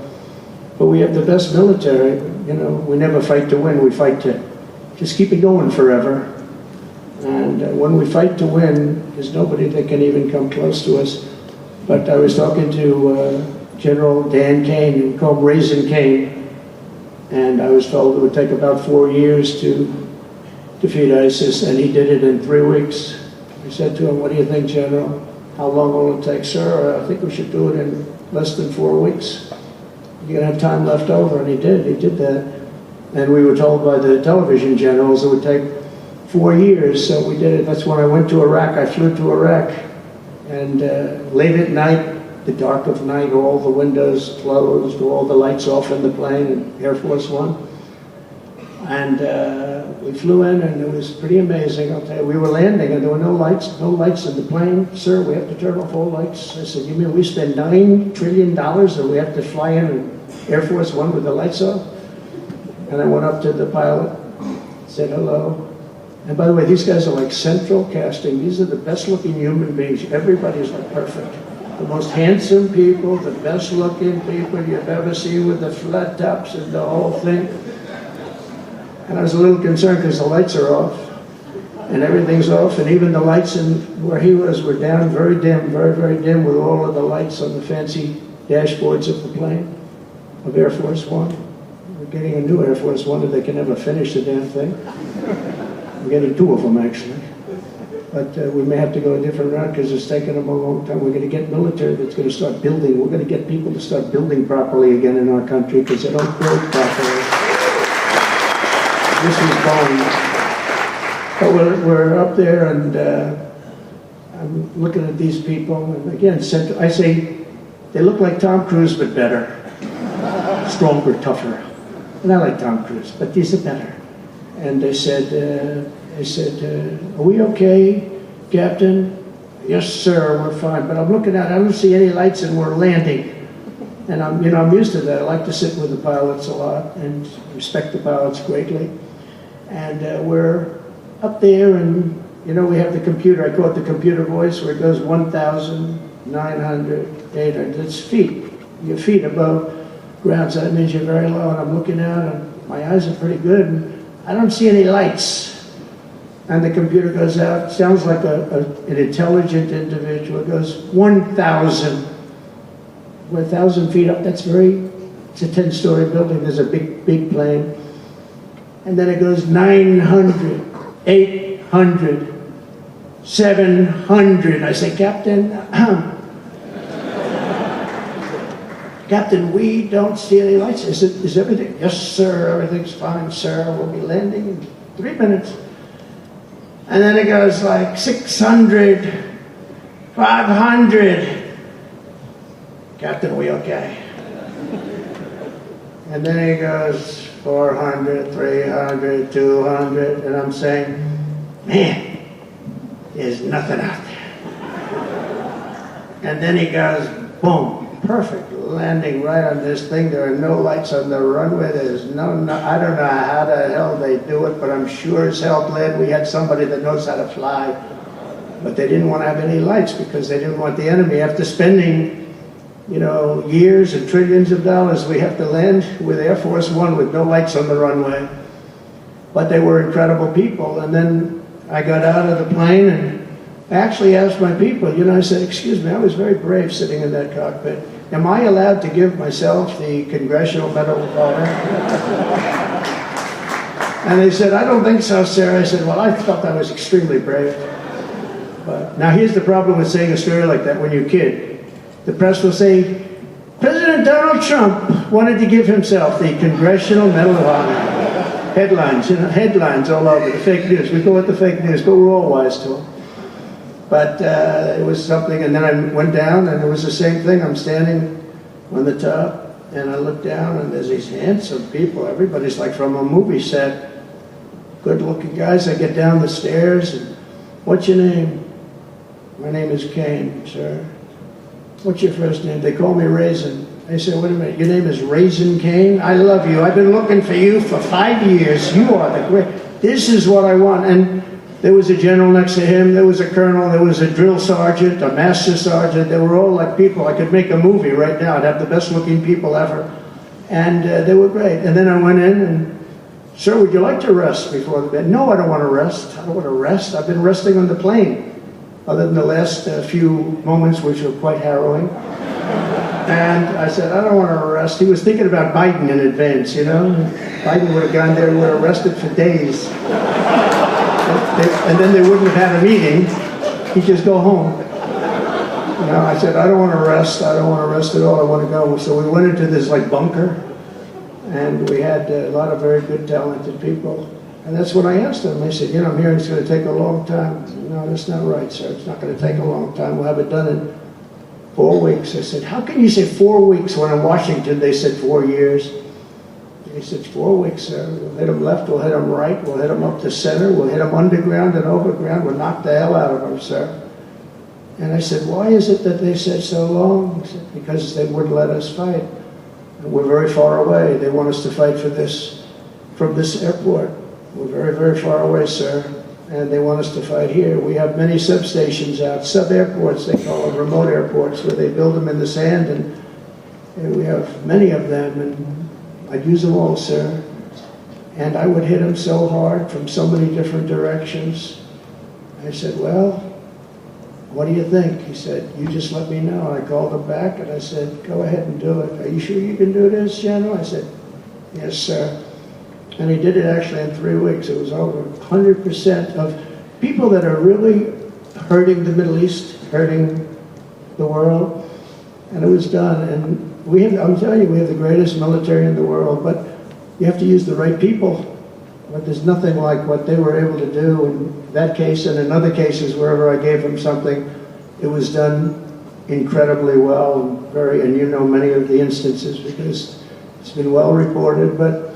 But we have the best military. We never fight to win. We fight to just keep it going forever. And when we fight to win, there's nobody that can even come close to us. But I was talking to General Dan Kane, we call him Raisin Kane, and I was told it would take about 4 years to defeat ISIS, and he did it in 3 weeks. I said to him, "What do you think, General? How long will it take?" "Sir, I think we should do it in less than 4 weeks. You're going to have time left over." And he did that. And we were told by the television generals it would take 4 years, so we did it. That's when I went to Iraq. I flew to Iraq, and late at night, the dark of night, all the windows closed, all the lights off in the plane, in Air Force One. And we flew in, and it was pretty amazing. I'll tell you, we were landing, and there were no lights in the plane. "Sir, we have to turn off all lights." I said, "You mean we spend $9 trillion and we have to fly in Air Force One with the lights off?" And I went up to the pilot, said hello. And by the way, these guys are like central casting. These are the best looking human beings. Everybody's like perfect. The most handsome people, the best looking people you've ever seen with the flat tops and the whole thing. And I was a little concerned because the lights are off and everything's off, and even the lights in where he was were down, very dim, very, very dim, with all of the lights on the fancy dashboards of the plane, of Air Force One. We're getting a new Air Force One if they can ever finish the damn thing. We're getting 2 of them actually. But we may have to go a different route because it's taken them a long time. We're going to get military that's going to start building. We're going to get people to start building properly again in our country because they don't build properly. This is fun. But we're up there, and I'm looking at these people, and again, I say they look like Tom Cruise, but better. Stronger, tougher. And I like Tom Cruise, but these are better. And they said, "Are we okay, Captain?" "Yes, sir, we're fine." But I'm looking out, I don't see any lights, and we're landing. And I'm used to that. I like to sit with the pilots a lot and respect the pilots greatly. And we're up there, and we have the computer. I call it the computer voice, where it goes 1,900, 800. It's feet. Your feet above ground, so that means you're very low. And I'm looking out, and my eyes are pretty good, and I don't see any lights. And the computer goes out. Sounds like an intelligent individual. It goes 1,000. We're 1,000 feet up. It's a 10-story building. There's a big plane. And then it goes 900, 800, 700. I say, "Captain, Captain, we don't see any lights. Is everything?" "Yes, sir, everything's fine, sir. We'll be landing in 3 minutes." And then it goes like 600, 500. Captain, we okay? And then he goes 400, 300, 200, and I'm saying, man, there's nothing out there. And then he goes, boom, perfect landing right on this thing. There are no lights on the runway. There's no, I don't know how the hell they do it, but I'm sure as hell glad we had somebody that knows how to fly. But they didn't want to have any lights because they didn't want the enemy, after spending, you know, years and trillions of dollars, we have to land with Air Force One with no lights on the runway. But they were incredible people. And then I got out of the plane and I actually asked my people, you know, I said, excuse me, I was very brave sitting in that cockpit. Am I allowed to give myself the Congressional Medal of Honor? And they said, I don't think so, sir. I said, well, I thought I was extremely brave. But now here's the problem with saying a story like that when you're a kid. The press will say, President Donald Trump wanted to give himself the Congressional Medal of Honor. Headlines, you know, headlines all over, the fake news. We go with the fake news, but we're all wise to them. But it was something, and then I went down, and it was the same thing. I'm standing on the top, and I look down, and there's these handsome people. Everybody's like from a movie set. Good-looking guys. I get down the stairs, and what's your name? My name is Kane, sir. What's your first name? They call me Raisin. I said, wait a minute, your name is Raisin Kane? I love you. I've been looking for you for 5 years. You are the great. This is what I want. And there was a general next to him. There was a colonel. There was a drill sergeant, a master sergeant. They were all like people. I could make a movie right now. I'd have the best looking people ever. And they were great. And then I went in and, sir, would you like to rest before the bed? No, I don't want to rest. I don't want to rest. I've been resting on the plane, other than the last few moments, which were quite harrowing. And I said, I don't want to arrest. He was thinking about Biden in advance, you know. Biden would have gone there and would have arrested for days. And then they wouldn't have had a meeting. He'd just go home. You know, I said, I don't want to arrest. I don't want to arrest at all. I want to go. So we went into this like bunker. And we had a lot of very good, talented people. And that's when I asked them. I said, you know, I'm hearing it's going to take a long time. No, that's not right, sir. It's not going to take a long time. We'll have it done in 4 weeks. I said, how can you say 4 weeks when in Washington they said 4 years? He said, 4 weeks, sir. We'll hit them left, we'll hit them right, we'll hit them up to center, we'll hit them underground and overground, we'll knock the hell out of them, sir. And I said, why is it that they said so long? He said, because they wouldn't let us fight. And we're very far away. They want us to fight for this, from this airport. We're very, very far away, sir. And they want us to fight here. We have many substations out, sub-airports, they call them, remote airports, where they build them in the sand, and we have many of them, and I'd use them all, sir. And I would hit them so hard from so many different directions. I said, well, what do you think? He said, you just let me know. I called him back, and I said, go ahead and do it. Are you sure you can do this, General? I said, yes, sir. And he did it actually in 3 weeks. It was over 100% of people that are really hurting the Middle East, hurting the world. And it was done. And we have, I'm telling you, we have the greatest military in the world, but you have to use the right people. But there's nothing like what they were able to do in that case and in other cases wherever I gave them something. It was done incredibly well and you know many of the instances because it's been well reported, but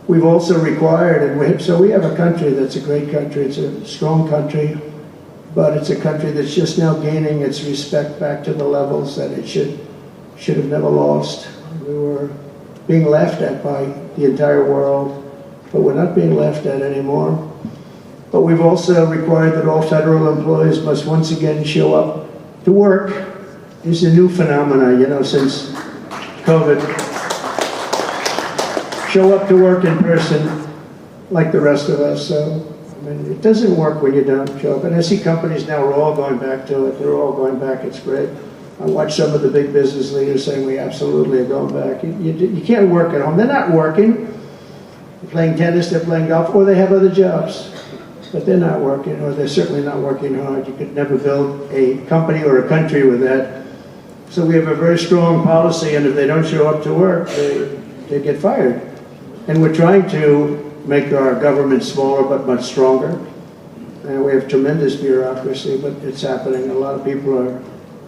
we've also required, so we have a country that's a great country, it's a strong country, but it's a country that's just now gaining its respect back to the levels that it should have never lost. We were being laughed at by the entire world, but we're not being laughed at anymore. But we've also required that all federal employees must once again show up to work. It's a new phenomenon, you know, since COVID. Show up to work in person like the rest of us. So, I mean, it doesn't work when you don't show up. And I see companies now are all going back to it. They're all going back. It's great. I watch some of the big business leaders saying we absolutely are going back. You can't work at home. They're not working. They're playing tennis, they're playing golf, or they have other jobs. But they're not working, or they're certainly not working hard. You could never build a company or a country with that. So we have a very strong policy, and if they don't show up to work, they get fired. And we're trying to make our government smaller but much stronger. and we have tremendous bureaucracy, but it's happening. A lot of people are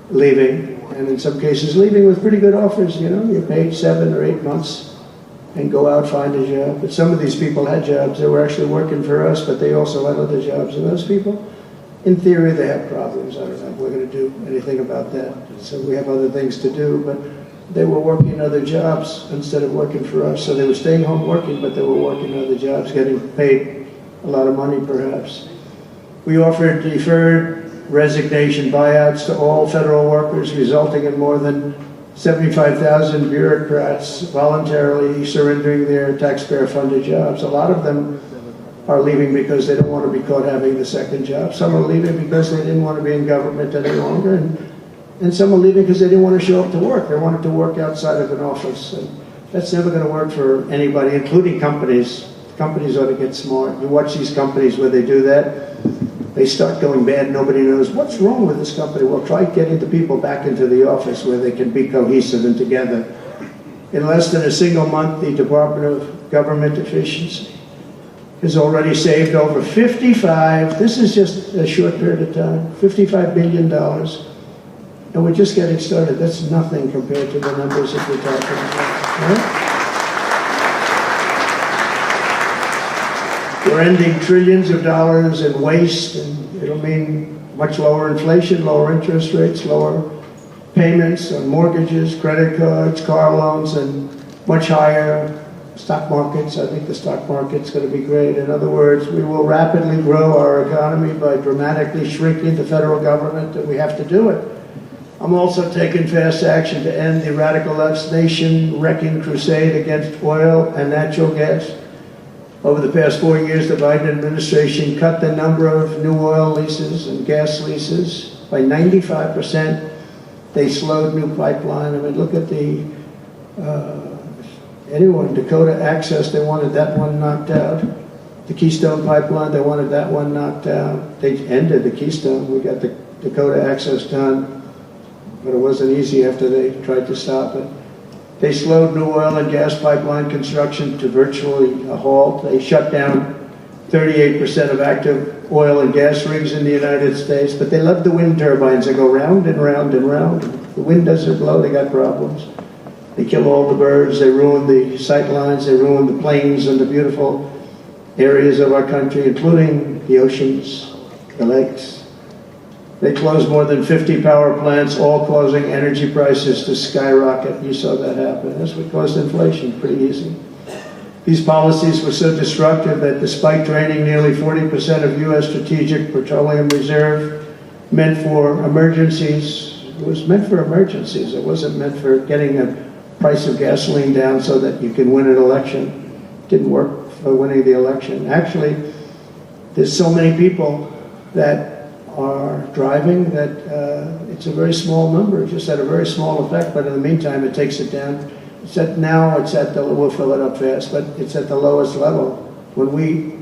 leaving, and in some cases leaving with pretty good offers. You know, you're paid 7 or 8 months and go out, find a job. But some of these people had jobs. They were actually working for us, but they also had other jobs. And those people, in theory, they have problems. I don't know if we're going to do anything about that. So we have other things to do, but they were working other jobs instead of working for us. So they were staying home working, but they were working other jobs, getting paid a lot of money perhaps. We offered deferred resignation buyouts to all federal workers, resulting in more than 75,000 bureaucrats voluntarily surrendering their taxpayer-funded jobs. A lot of them are leaving because they don't want to be caught having the second job. Some are leaving because they didn't want to be in government any longer, and some are leaving because they didn't want to show up to work. They wanted to work outside of an office, and that's never going to work for anybody, including companies. Companies ought to get smart. You watch these companies where they do that, they start going bad, nobody knows what's wrong with this company. Well, try getting the people back into the office where they can be cohesive and together. In less than a single month, the Department of Government Efficiency has already saved over this is just a short period of time, $55 billion. And we're just getting started. That's nothing compared to the numbers that we're talking about. Right? We're ending trillions of dollars in waste, and it'll mean much lower inflation, lower interest rates, lower payments on mortgages, credit cards, car loans, and much higher stock markets. I think the stock market's going to be great. In other words, we will rapidly grow our economy by dramatically shrinking the federal government, and we have to do it. I'm also taking fast action to end the radical left's nation-wrecking crusade against oil and natural gas. Over the past 4 years, the Biden administration cut the number of new oil leases and gas leases by 95%. They slowed new pipeline. I mean, look at Dakota Access, they wanted that one knocked out. The Keystone Pipeline, they wanted that one knocked out. They ended the Keystone. We got the Dakota Access done, but it wasn't easy after they tried to stop it. They slowed new oil and gas pipeline construction to virtually a halt. They shut down 38% of active oil and gas rigs in the United States, but they love the wind turbines. They go round and round and round. The wind doesn't blow, they got problems. They kill all the birds, they ruin the sight lines, they ruin the plains and the beautiful areas of our country, including the oceans, the lakes. They closed more than 50 power plants, all causing energy prices to skyrocket. You saw that happen. That's what caused inflation, pretty easy. These policies were so destructive that despite draining nearly 40% of U.S. strategic petroleum reserve, meant for emergencies, it was meant for emergencies. It wasn't meant for getting the price of gasoline down so that you can win an election. It didn't work for winning the election. Actually, there's so many people that are driving that it's a very small number. It just had a very small effect, but in the meantime, it takes it down. We'll fill it up fast, but it's at the lowest level. When we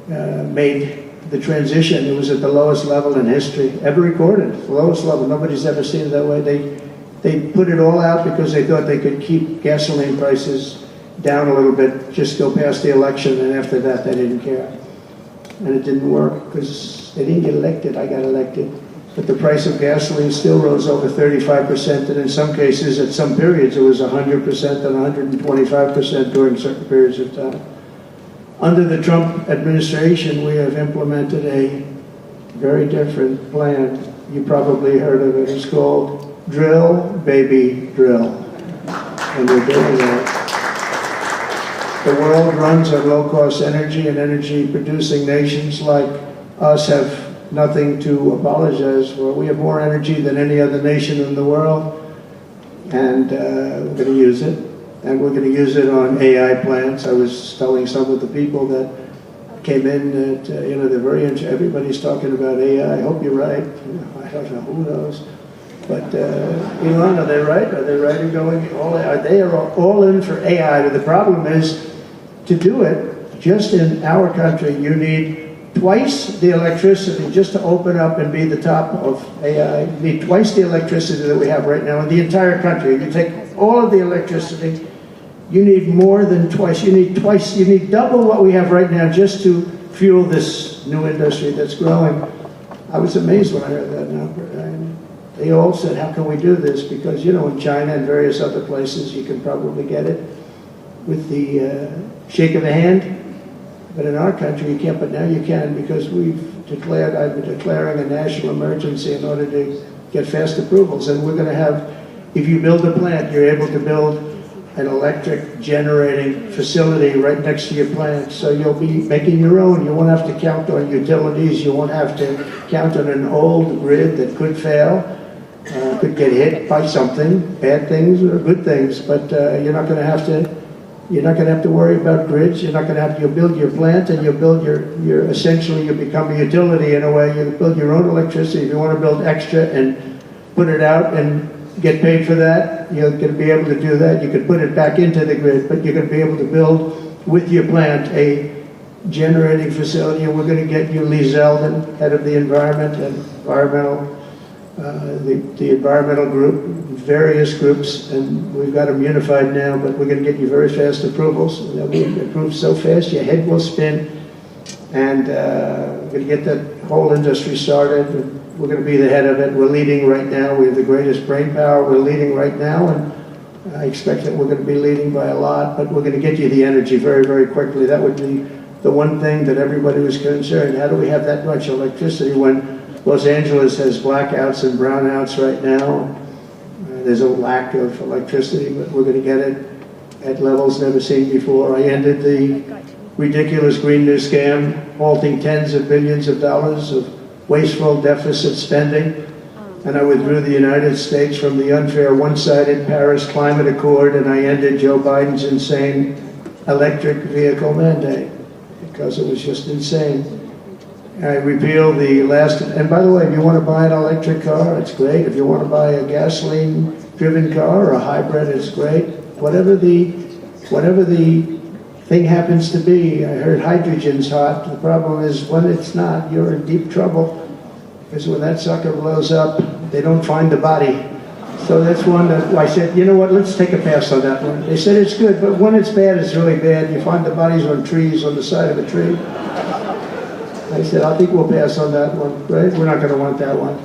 made the transition, it was at the lowest level in history, ever recorded, the lowest level. Nobody's ever seen it that way. They put it all out because they thought they could keep gasoline prices down a little bit, just go past the election, and after that, they didn't care. And it didn't work because they didn't get elected. I got elected. But the price of gasoline still rose over 35%, and in some cases, at some periods, it was 100% and 125% during certain periods of time. Under the Trump administration, we have implemented a very different plan. You probably heard of it. It's called Drill, Baby, Drill. And we're doing that. The world runs on low-cost energy, and energy-producing nations like us have nothing to apologize for. We have more energy than any other nation in the world, and we're going to use it. And we're going to use it on AI plants. I was telling some of the people that came in that, they're very interested. Everybody's talking about AI. I hope you're right. I don't know, who knows. But, Elon, are they right? Are they right in going all AI? They are all in for AI. But the problem is, to do it, just in our country, you need twice the electricity just to open up and be the top of AI. You need twice the electricity that we have right now in the entire country. You take all of the electricity, you need more than twice. You need double what we have right now just to fuel this new industry that's growing. I was amazed when I heard that number. And they all said, how can we do this? Because, you know, in China and various other places, you can probably get it with the shake of the hand. But in our country, you can't, but now you can, because I've been declaring a national emergency in order to get fast approvals. And we're going to have, if you build a plant, you're able to build an electric generating facility right next to your plant. So you'll be making your own. You won't have to count on utilities. You won't have to count on an old grid that could fail, could get hit by something, bad things or good things. But you're not going to have to worry about grids. You'll build your plant, and you'll build essentially you become a utility in a way. You build your own electricity. If you want to build extra and put it out and get paid for that, you're going to be able to do that. You could put it back into the grid, but you're going to be able to build with your plant a generating facility, and we're going to get you Lee Zeldin, head of the environment and the environmental group, various groups, and we've got them unified now, but we're going to get you very fast approvals. They'll be approved so fast, your head will spin, and we're going to get that whole industry started. And we're going to be the head of it. We're leading right now. We have the greatest brain power. We're leading right now, and I expect that we're going to be leading by a lot, but we're going to get you the energy very, very quickly. That would be the one thing that everybody was concerned. How do we have that much electricity when Los Angeles has blackouts and brownouts right now? There's a lack of electricity, but we're going to get it at levels never seen before. I ended the ridiculous Green New scam, halting tens of billions of dollars of wasteful deficit spending, and I withdrew the United States from the unfair one-sided Paris Climate Accord, and I ended Joe Biden's insane electric vehicle mandate because it was just insane. I repealed the last, and by the way, if you want to buy an electric car, it's great. If you want to buy a gasoline-driven car or a hybrid, it's great. Whatever the thing happens to be. I heard hydrogen's hot. The problem is when it's not, you're in deep trouble, because when that sucker blows up, they don't find the body. So that's one that I said, you know what, let's take a pass on that one. They said it's good, but when it's bad, it's really bad. You find the bodies on trees, on the side of a tree. I said, I think we'll pass on that one, right? We're not going to want that one.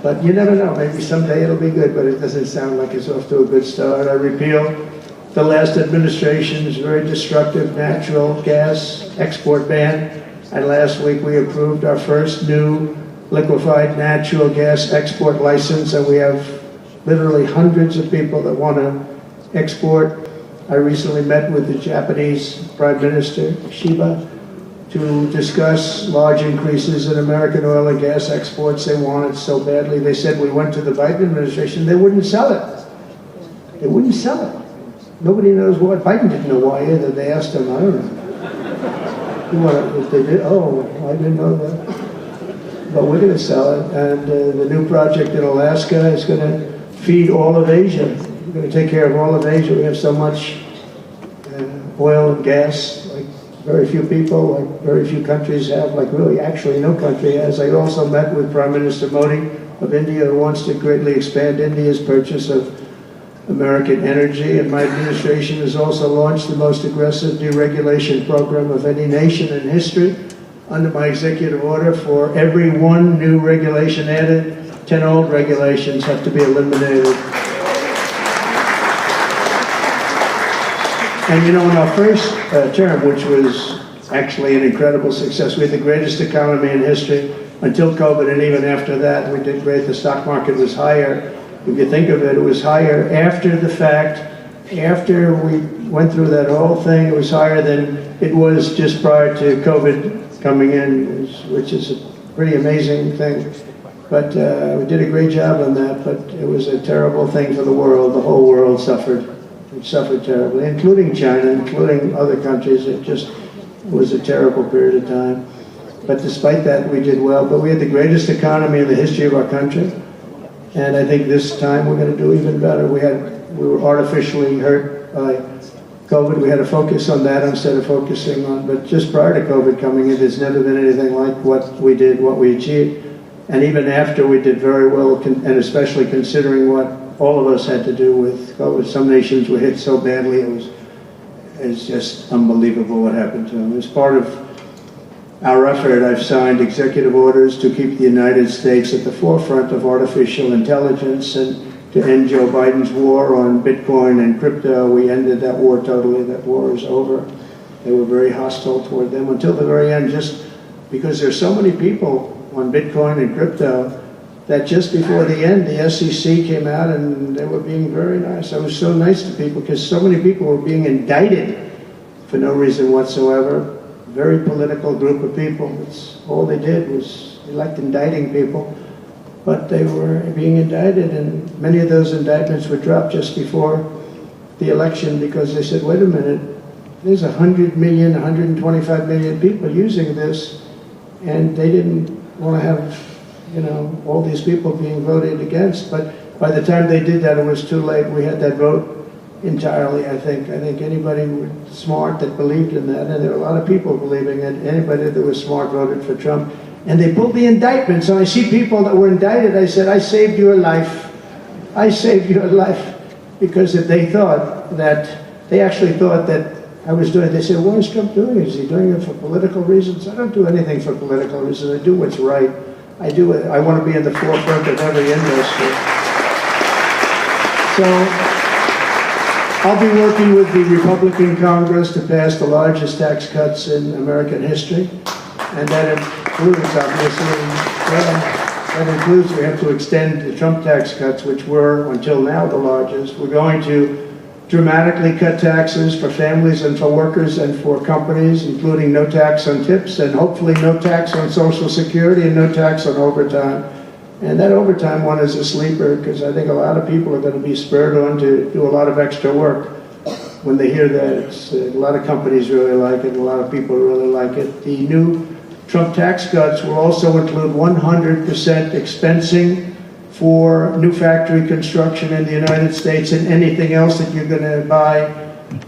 But you never know. Maybe someday it'll be good, but it doesn't sound like it's off to a good start. I repealed the last administration's very destructive natural gas export ban. And last week we approved our first new liquefied natural gas export license, and we have literally hundreds of people that want to export. I recently met with the Japanese Prime Minister, Shiba, to discuss large increases in American oil and gas exports. They want it so badly. They said we went to the Biden administration, they wouldn't sell it. They wouldn't sell it. Nobody knows why. Biden didn't know why either. They asked him, I don't know. If they did, oh, I didn't know that. But we're going to sell it. And the new project in Alaska is going to feed all of Asia. We're going to take care of all of Asia. We have so much oil and gas, like very few people, like very few countries have, like really actually no country has. I also met with Prime Minister Modi of India, who wants to greatly expand India's purchase of American energy, and my administration has also launched the most aggressive deregulation program of any nation in history. Under my executive order, for every one new regulation added, 10 old regulations have to be eliminated. And you know, in our first term, which was actually an incredible success, we had the greatest economy in history until COVID, and even after that, we did great. The stock market was higher. If you think of it, it was higher after the fact. After we went through that whole thing, it was higher than it was just prior to COVID coming in, which is a pretty amazing thing. But we did a great job on that, but it was a terrible thing for the world. The whole world suffered. It suffered terribly, including China, including other countries. It just was a terrible period of time. But despite that, we did well. But we had the greatest economy in the history of our country. And I think this time we're going to do even better. We were artificially hurt by COVID. We had to focus on that instead of focusing on, but just prior to COVID coming in, there's never been anything like what we did, what we achieved. And even after, we did very well, and especially considering what all of us had to do with COVID. Some nations were hit so badly, it's just unbelievable what happened to them. It was part of our effort, I've signed executive orders to keep the United States at the forefront of artificial intelligence and to end Joe Biden's war on Bitcoin and crypto. We ended that war totally. That war is over. They were very hostile toward them until the very end, just because there's so many people on Bitcoin and crypto that just before the end, the SEC came out and they were being very nice. I was so nice to people because so many people were being indicted for no reason whatsoever. Very political group of people. That's all they did was they liked indicting people, but they were being indicted, and many of those indictments were dropped just before the election because they said, wait a minute, there's 100 million, 125 million people using this, and they didn't want to have, all these people being voted against. But by the time they did that, it was too late. We had that vote entirely, I think. I think anybody smart that believed in that, and there were a lot of people believing it, anybody that was smart voted for Trump. And they pulled the indictments. And I see people that were indicted, I said, I saved your life. I saved your life. Because if they thought that, they actually thought that I was doing it, they said, why is Trump doing it? Is he doing it for political reasons? I don't do anything for political reasons. I do what's right. I do it. I want to be in the forefront of every industry. So I'll be working with the Republican Congress to pass the largest tax cuts in American history. And that includes, obviously, that includes we have to extend the Trump tax cuts, which were, until now, the largest. We're going to dramatically cut taxes for families and for workers and for companies, including no tax on tips and hopefully no tax on Social Security and no tax on overtime. And that overtime one is a sleeper because I think a lot of people are going to be spurred on to do a lot of extra work. When they hear that, it's, a lot of companies really like it, a lot of people really like it. The new Trump tax cuts will also include 100% expensing for new factory construction in the United States and anything else that you're going to buy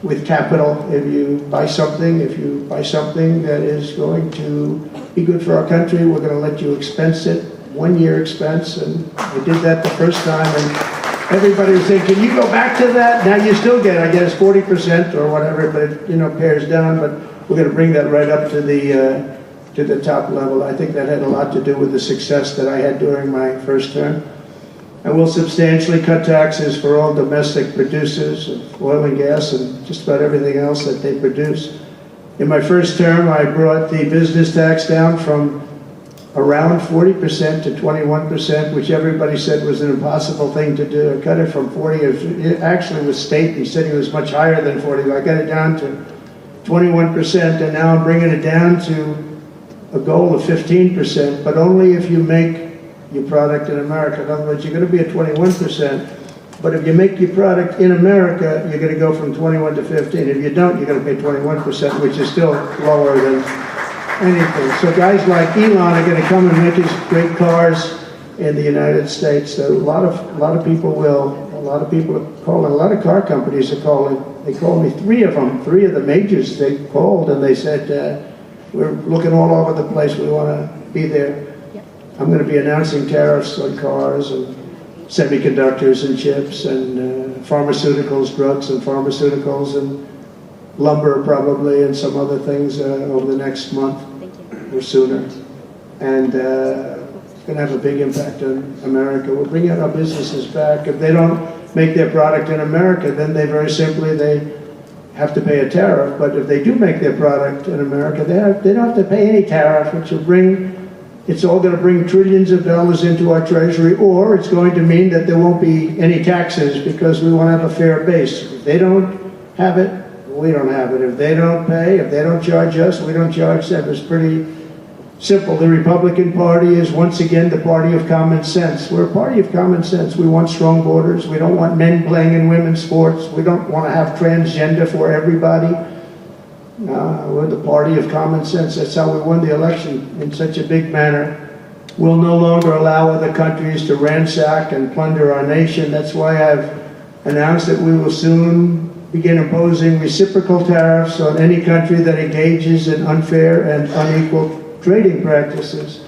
with capital. If you buy something that is going to be good for our country, we're going to let you expense it, 1 year expense, and we did that the first time, and everybody was saying, can you go back to that? Now you still get, I guess, 40% or whatever, but it pares down, but we're going to bring that right up to the top level. I think that had a lot to do with the success that I had during my first term. And we'll substantially cut taxes for all domestic producers of oil and gas and just about everything else that they produce. In my first term, I brought the business tax down from around 40% to 21%, which everybody said was an impossible thing to do. I cut it from 40, it actually was state, he said it was much higher than 40, but I got it down to 21%, and now I'm bringing it down to a goal of 15%, but only if you make your product in America. In other words, you're going to be at 21%, but if you make your product in America, you're going to go from 21 to 15. If you don't, you're going to pay 21%, which is still lower than anything. So guys like Elon are going to come and make his great cars in the United States. So a lot of people will. A lot of people are calling. A lot of car companies are calling. They called me, three of the majors. They called and they said, we're looking all over the place. We want to be there. I'm going to be announcing tariffs on cars and semiconductors and chips and pharmaceuticals, drugs and pharmaceuticals and lumber probably and some other things over the next month or sooner. And it's going to have a big impact on America. We're bringing our businesses back. If they don't make their product in America, then they have to pay a tariff. But if they do make their product in America, they don't have to pay any tariff, which will it's all going to bring trillions of dollars into our treasury, or it's going to mean that there won't be any taxes because we won't have a fair base. If they don't have it, we don't have it. If they don't pay, if they don't charge us, we don't charge them. It's pretty simple. The Republican Party is once again the party of common sense. We're a party of common sense. We want strong borders. We don't want men playing in women's sports. We don't want to have transgender for everybody. We're the party of common sense. That's how we won the election in such a big manner. We'll no longer allow other countries to ransack and plunder our nation. That's why I've announced that we will soon begin imposing reciprocal tariffs on any country that engages in unfair and unequal trading practices.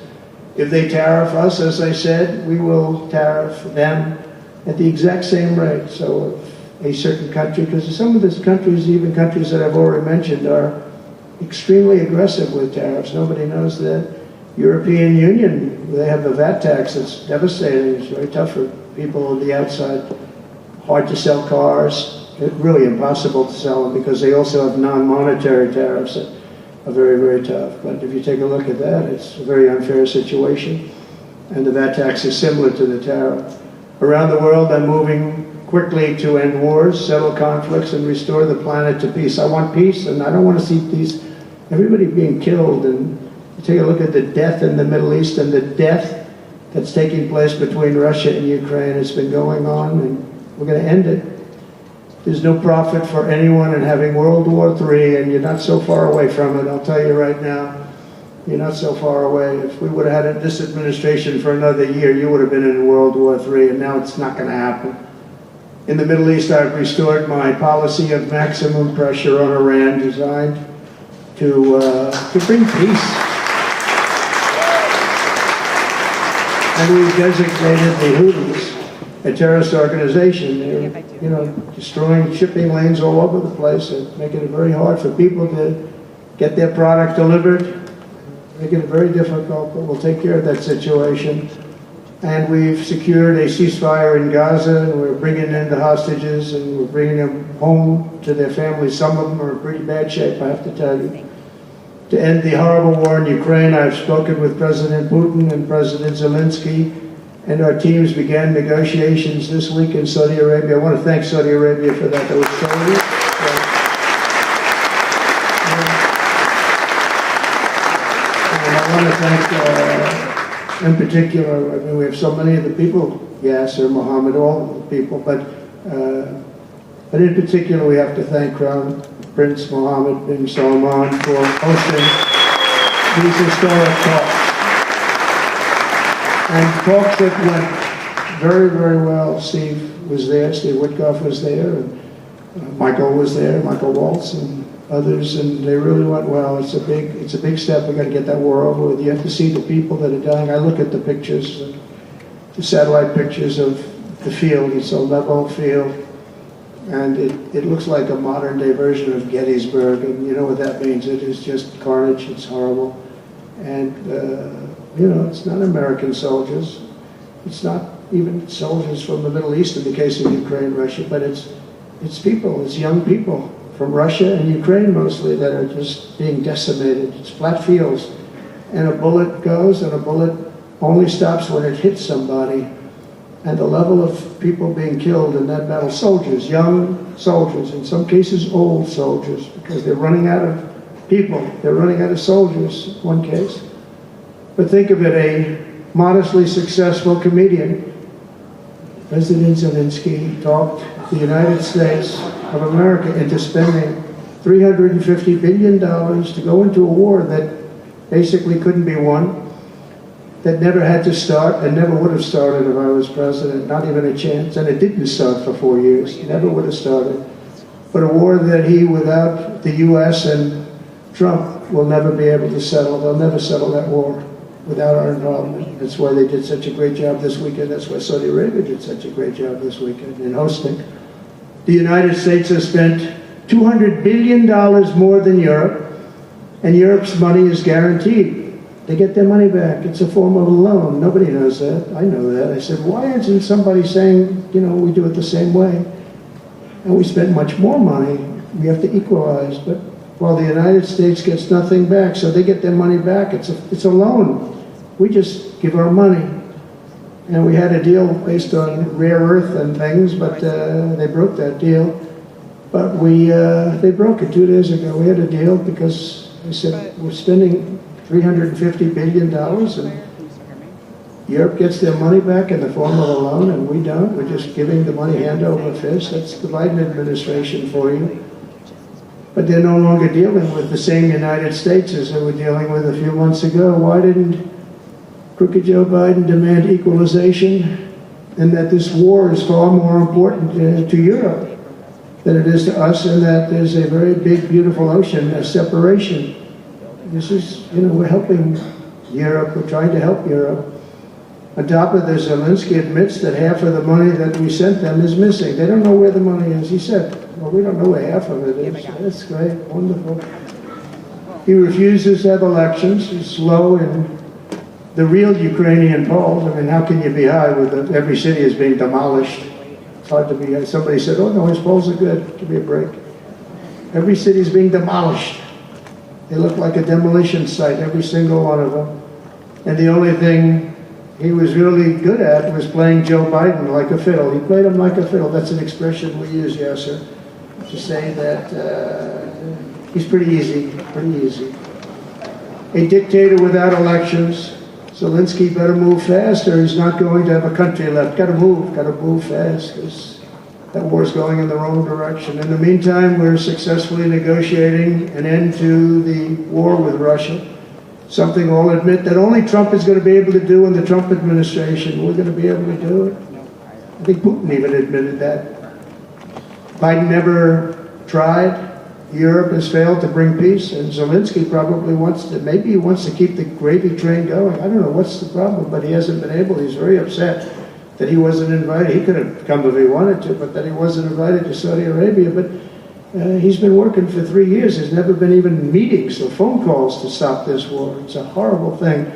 If they tariff us, as I said, we will tariff them at the exact same rate. So a certain country, because some of these countries, even countries that I've already mentioned, are extremely aggressive with tariffs. Nobody knows that. European Union, they have the VAT tax. It's devastating. It's very tough for people on the outside. Hard to sell cars. It's really impossible to sell them because they also have non-monetary tariffs that are very, very tough. But if you take a look at that, it's a very unfair situation. And the VAT tax is similar to the tariff. Around the world, I'm moving quickly to end wars, settle conflicts, and restore the planet to peace. I want peace, and I don't want to see everybody being killed. And you take a look at the death in the Middle East and the death that's taking place between Russia and Ukraine. It's been going on, and we're going to end it. There's no profit for anyone in having World War III, and you're not so far away from it. I'll tell you right now, you're not so far away. If we would have had this administration for another year, you would have been in World War III, and now it's not going to happen. In the Middle East, I've restored my policy of maximum pressure on Iran, designed to bring peace. And we've designated the Houthis a terrorist organization. They're, destroying shipping lanes all over the place and making it very hard for people to get their product delivered, making it very difficult, but we'll take care of that situation. And we've secured a ceasefire in Gaza, and we're bringing in the hostages, and we're bringing them home to their families. Some of them are in pretty bad shape, I have to tell you. To end the horrible war in Ukraine, I've spoken with President Putin and President Zelensky, and our teams began negotiations this week in Saudi Arabia. I want to thank Saudi Arabia for that. That was so and I want to thank, in particular, I mean, we have so many of the people, Yasser, Mohammed, all the people, but in particular, we have to thank Crown Prince Mohammed bin Salman for hosting these historic talks. And talks that went very, very well. Steve was there, Steve Witkoff was there, and Michael was there, Michael Waltz and others, and they really went well. It's a big step. We've got to get that war over with. You have to see the people that are dying. I look at the pictures, the satellite pictures of the field. It's a level field, and it looks like a modern day version of Gettysburg, and you know what that means. It is just carnage. It's horrible. And it's not American soldiers. It's not even soldiers from the Middle East in the case of Ukraine, Russia, but it's people, it's young people from Russia and Ukraine mostly that are just being decimated. It's flat fields. And a bullet goes, and a bullet only stops when it hits somebody. And the level of people being killed in that battle, soldiers, young soldiers, in some cases old soldiers, because they're running out of people. They're running out of soldiers, one case. But think of it, a modestly successful comedian, President Zelensky, talked the United States of America into spending $350 billion to go into a war that basically couldn't be won, that never had to start and never would have started if I was president, not even a chance. And it didn't start for 4 years, it never would have started. But a war that he, without the U.S. and Trump, will never be able to settle. They'll never settle that war without our involvement. That's why they did such a great job this weekend. That's why Saudi Arabia did such a great job this weekend in hosting. The United States has spent $200 billion more than Europe, and Europe's money is guaranteed. They get their money back. It's a form of a loan. Nobody knows that. I know that. I said, why isn't somebody saying, we do it the same way? And we spend much more money. We have to equalize. But while the United States gets nothing back, so they get their money back. It's a loan. We just give our money. And we had a deal based on rare earth and things, but they broke that deal. But they broke it 2 days ago. We had a deal because they said we're spending $350 billion, and Europe gets their money back in the form of a loan, and we don't. We're just giving the money hand over fist. That's the Biden administration for you. But they're no longer dealing with the same United States as they were dealing with a few months ago. Why didn't crooked Joe Biden demand equalization, and that this war is far more important to Europe than it is to us, and that there's a very big, beautiful ocean, a separation. This is, we're helping Europe, we're trying to help Europe. On top of this, Zelensky admits that half of the money that we sent them is missing. They don't know where the money is. He said, well, we don't know where half of it is. That's great, wonderful. He refuses to have elections. He's low in the real Ukrainian polls. I mean, how can you be high with every city is being demolished? It's hard to be high. Somebody said, oh no, his polls are good. Give me a break. Every city is being demolished. They look like a demolition site, every single one of them. And the only thing he was really good at was playing Joe Biden like a fiddle. He played him like a fiddle. That's an expression we use, Yasser, to say that he's pretty easy, pretty easy. A dictator without elections. Zelensky better move fast or he's not going to have a country left. Got to move fast because that war's going in the wrong direction. In the meantime, we're successfully negotiating an end to the war with Russia. Something I'll admit that only Trump is going to be able to do in the Trump administration. We're going to be able to do it. I think Putin even admitted that. Biden never tried. Europe has failed to bring peace, and Zelensky probably wants to, maybe he wants to keep the gravy train going. I don't know what's the problem, but he hasn't been able. He's very upset that he wasn't invited. He could have come if he wanted to, but that he wasn't invited to Saudi Arabia. But he's been working for 3 years. There's never been even meetings or phone calls to stop this war. It's a horrible thing.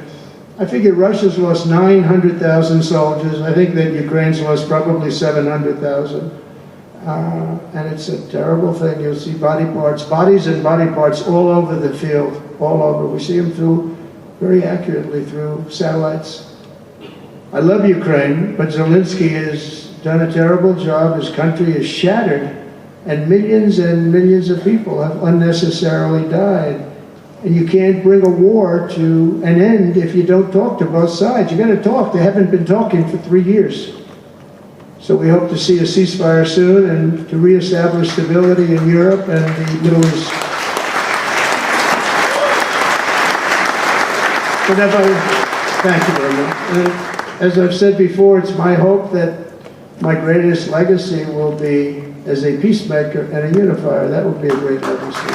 I figure Russia's lost 900,000 soldiers. I think that Ukraine's lost probably 700,000. And it's a terrible thing. You'll see bodies and body parts all over the field, all over. We see them through, very accurately through satellites. I love Ukraine, but Zelensky has done a terrible job. His country is shattered, and millions of people have unnecessarily died. And you can't bring a war to an end if you don't talk to both sides. You got to talk. They haven't been talking for 3 years. So we hope to see a ceasefire soon and to reestablish stability in Europe and the Middle East. Thank you very much. As I've said before, it's my hope that my greatest legacy will be as a peacemaker and a unifier. That would be a great legacy.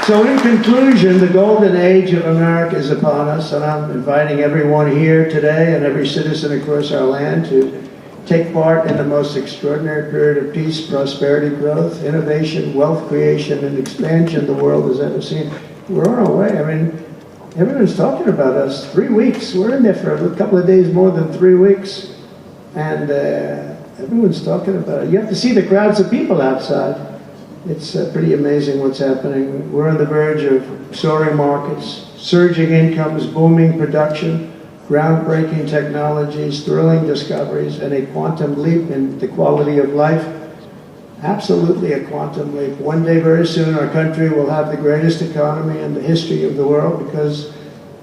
So in conclusion, the golden age of America is upon us, and I'm inviting everyone here today and every citizen across our land to take part in the most extraordinary period of peace, prosperity, growth, innovation, wealth creation, and expansion the world has ever seen. We're on our way. I mean, everyone's talking about us. 3 weeks. We're in there for a couple of days, more than 3 weeks. And everyone's talking about it. You have to see the crowds of people outside. It's pretty amazing what's happening. We're on the verge of soaring markets, surging incomes, booming production, groundbreaking technologies, thrilling discoveries, and a quantum leap in the quality of life. Absolutely a quantum leap. One day, very soon, our country will have the greatest economy in the history of the world because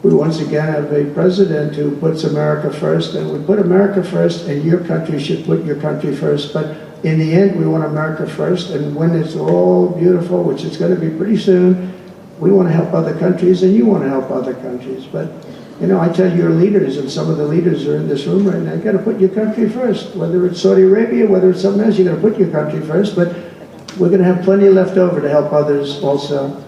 we once again have a president who puts America first, and we put America first, and your country should put your country first. But in the end, we want America first, and when it's all beautiful, which it's going to be pretty soon, we want to help other countries, and you want to help other countries. But, you know, I tell your leaders, and some of the leaders are in this room right now, you got to put your country first. Whether it's Saudi Arabia, whether it's something else, you got to put your country first. But we're going to have plenty left over to help others also.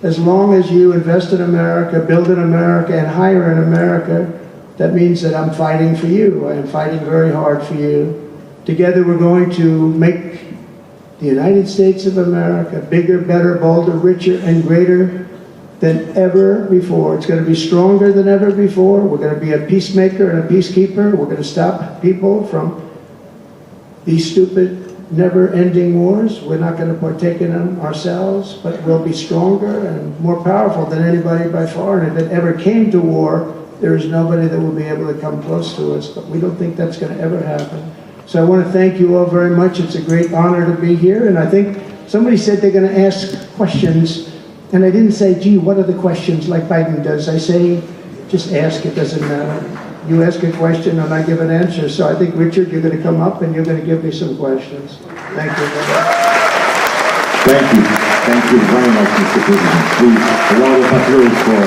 As long as you invest in America, build in America, and hire in America, that means that I'm fighting for you. I am fighting very hard for you. Together we're going to make the United States of America bigger, better, bolder, richer, and greater than ever before. It's going to be stronger than ever before. We're going to be a peacemaker and a peacekeeper. We're going to stop people from these stupid, never-ending wars. We're not going to partake in them ourselves, but we'll be stronger and more powerful than anybody by far. And if it ever came to war, there is nobody that will be able to come close to us. But we don't think that's going to ever happen. So I want to thank you all very much. It's a great honor to be here. And I think somebody said they're going to ask questions. And I didn't say, gee, what are the questions like Biden does? I say, just ask, it doesn't matter. You ask a question and I give an answer. So I think, Richard, you're going to come up and you're going to give me some questions. Thank you. Thank you. Thank you very much, Mr. President. Please, a round of applause for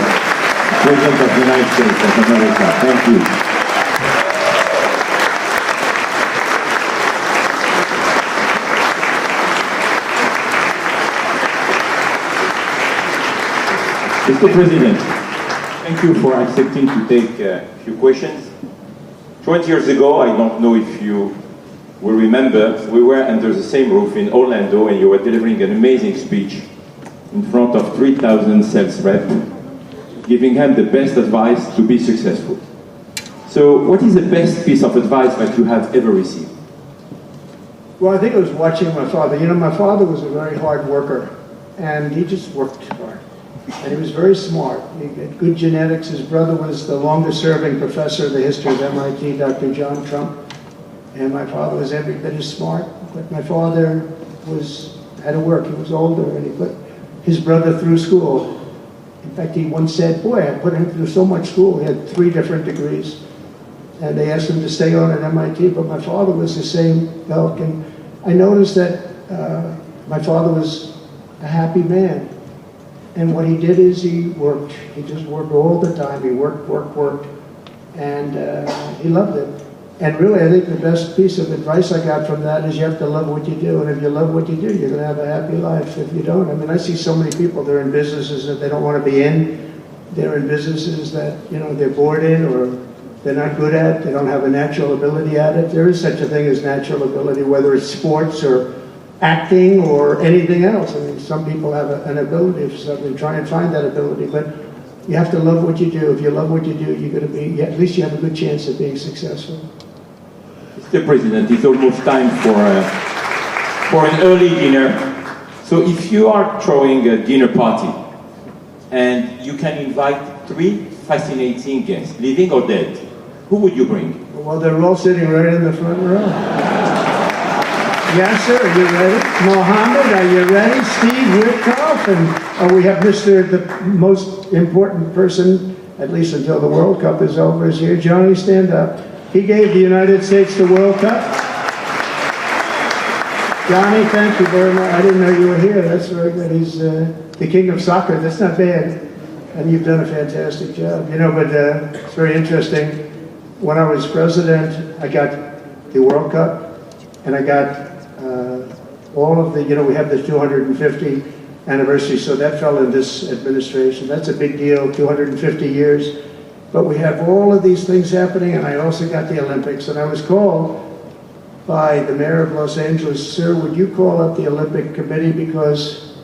President of the United States of America. Thank you. Mr. President, thank you for accepting to take a few questions. 20 years ago, I don't know if you will remember we were under the same roof in Orlando and you were delivering an amazing speech in front of 3,000 sales reps, giving them the best advice to be successful. So what is the best piece of advice that you have ever received? Well, I think it was watching my father. You know, my father was a very hard worker, and he just worked hard. And he was very smart. He had good genetics. His brother was the longest-serving professor of the history of MIT, Dr. John Trump. And my father was every bit as smart. But my father had to work. He was older, and he put his brother through school. In fact, he once said, boy, I put him through so much school. He had 3 different degrees. And they asked him to stay on at MIT, but my father was the same ilk. And I noticed that my father was a happy man. And what he did is he worked. He just worked all the time. He worked. And he loved it. And really, I think the best piece of advice I got from that is you have to love what you do. And if you love what you do, you're going to have a happy life. If you don't, I mean, I see so many people, they're in businesses that they don't want to be in. They're in businesses that, you know, they're bored in or they're not good at. They don't have a natural ability at it. There is such a thing as natural ability, whether it's sports or acting or anything else. I mean, some people have an ability for something. Try and find that ability. But you have to love what you do. If you love what you do, you're going to be, at least you have a good chance of being successful. Mr. President, it's almost time for an early dinner. So if you are throwing a dinner party and you can invite 3 fascinating guests, living or dead, who would you bring? Well, they're all sitting right in the front row. Yasser, are you ready? Mohammed, are you ready? Steve Witkoff, and we have the most important person, at least until the World Cup is over, is here. Johnny, stand up. He gave the United States the World Cup. Johnny, thank you very much. I didn't know you were here. That's very good. He's the king of soccer. That's not bad. And you've done a fantastic job. You know, but it's very interesting. When I was president, I got the World Cup, and I got all of the, you know, we have the 250 anniversary, so that fell in this administration. That's a big deal, 250 years. But we have all of these things happening, and I also got the Olympics. And I was called by the mayor of Los Angeles, sir, would you call up the Olympic Committee, because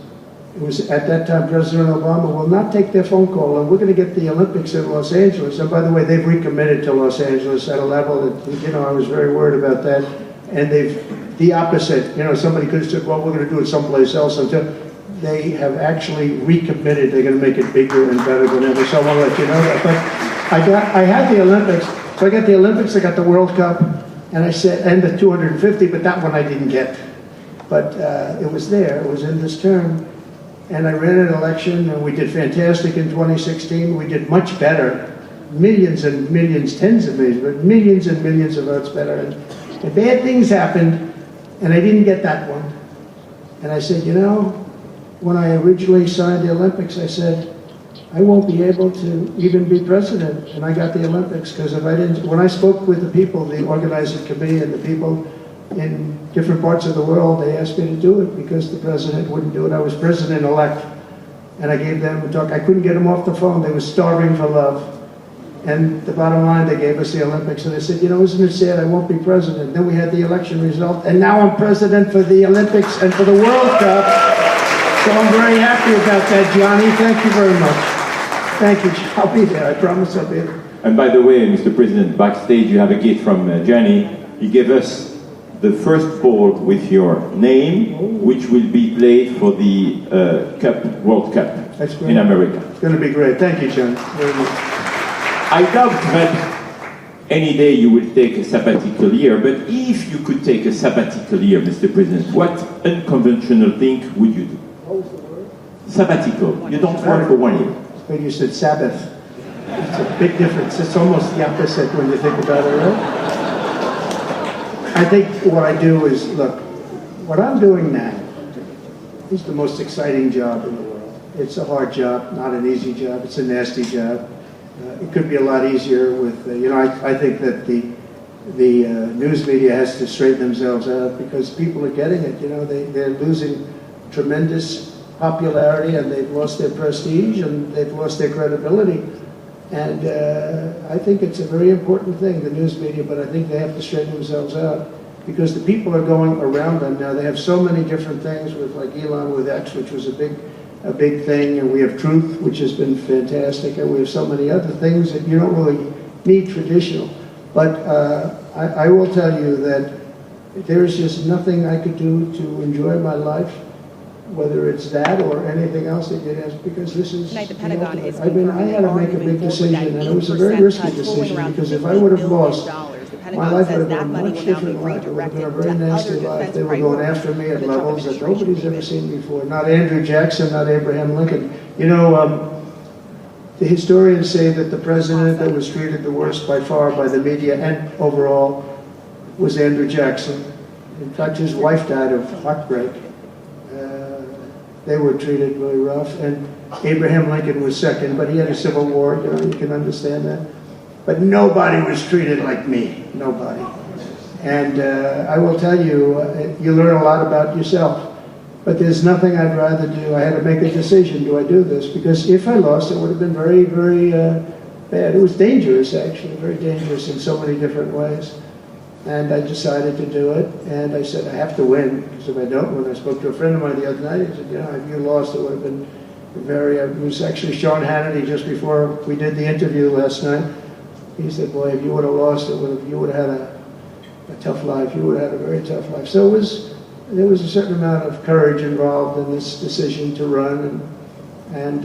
it was at that time President Obama will not take their phone call, and we're going to get the Olympics in Los Angeles. And by the way, they've recommitted to Los Angeles at a level that, you know, I was very worried about that. And they've, the opposite, you know, somebody could have said, well, we're going to do it someplace else. Until they have actually recommitted, they're going to make it bigger and better than ever. So I want to let you know that. But I had the Olympics, so I got the Olympics, I got the World Cup, and I said, and the 250, but that one I didn't get. But it was there, it was in this term. And I ran an election, and we did fantastic in 2016. We did much better, millions and millions, tens of millions, but millions and millions of votes better. And bad things happened, and I didn't get that one. And I said, you know, when I originally signed the Olympics, I said, I won't be able to even be president. And I got the Olympics, because if I didn't, when I spoke with the people, the organizing committee and the people in different parts of the world, they asked me to do it because the president wouldn't do it. I was president-elect, and I gave them a talk. I couldn't get them off the phone. They were starving for love. And the bottom line, they gave us the Olympics, and I said, you know, isn't it sad I won't be president? Then we had the election result, and now I'm president for the Olympics and for the World Cup. So I'm very happy about that, Johnny. Thank you very much. Thank you. I'll be there. I promise I'll be there. And by the way, Mr. President, backstage you have a gift from Johnny. He gave us the first ball with your name, which will be played for the World Cup in America. It's going to be great. Thank you, John. Very much. I doubt that any day you will take a sabbatical year, but if you could take a sabbatical year, Mr. President, what unconventional thing would you do? What was the word? Sabbatical. You don't work for 1 year. When you said Sabbath, it's a big difference. It's almost the opposite when you think about it, right? I think what I do is, look, what I'm doing now is the most exciting job in the world. It's a hard job, not an easy job. It's a nasty job. It could be a lot easier with, you know, I think that the news media has to straighten themselves out because people are getting it. You know, they're losing tremendous popularity, and they've lost their prestige, and they've lost their credibility. And I think it's a very important thing, the news media, but I think they have to straighten themselves out. because the people are going around them now. They have so many different things with like Elon with X, which was a big thing, and we have Truth, which has been fantastic, and we have so many other things that you don't really need traditional. But I will tell you that there's just nothing I could do to enjoy my life, whether it's that or anything else that you'd ask, because this is Tonight, the Pentagon is I mean, I had to make a big decision, and it was a very risky decision, because if I would have lost, my life would have been a much different life. It would have been a very nasty life. They were going after me at levels that nobody's ever seen before. Not Andrew Jackson, not Abraham Lincoln. You know, the historians say that the president that was treated the worst by far by the media and overall was Andrew Jackson. In fact, his wife died of heartbreak. They were treated really rough. And Abraham Lincoln was second, but he had a civil war, you know, you can understand that. But nobody was treated like me, nobody. And I will tell you, you learn a lot about yourself. But there's nothing I'd rather do. I had to make a decision, do I do this? Because if I lost, it would have been very, very bad. It was dangerous, actually, very dangerous in so many different ways. And I decided to do it, and I said, I have to win, because if I don't win, I spoke to a friend of mine the other night, he said, you know, if you lost, it would have been very, it was actually Sean Hannity just before we did the interview last night. He said, boy, if you would have lost, you would have had a tough life, you would have had a very tough life. So there was a certain amount of courage involved in this decision to run, and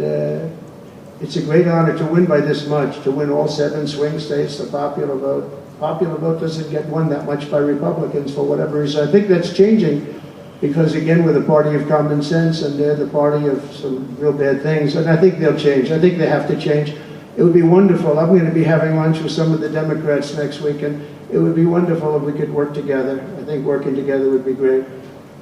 it's a great honor to win by this much, to win all 7 swing states, the popular vote. Popular vote doesn't get won that much by Republicans for whatever reason. I think that's changing because, again, we're the party of common sense and they're the party of some real bad things. And I think they'll change. I think they have to change. It would be wonderful. I'm going to be having lunch with some of the Democrats next week, and it would be wonderful if we could work together. I think working together would be great.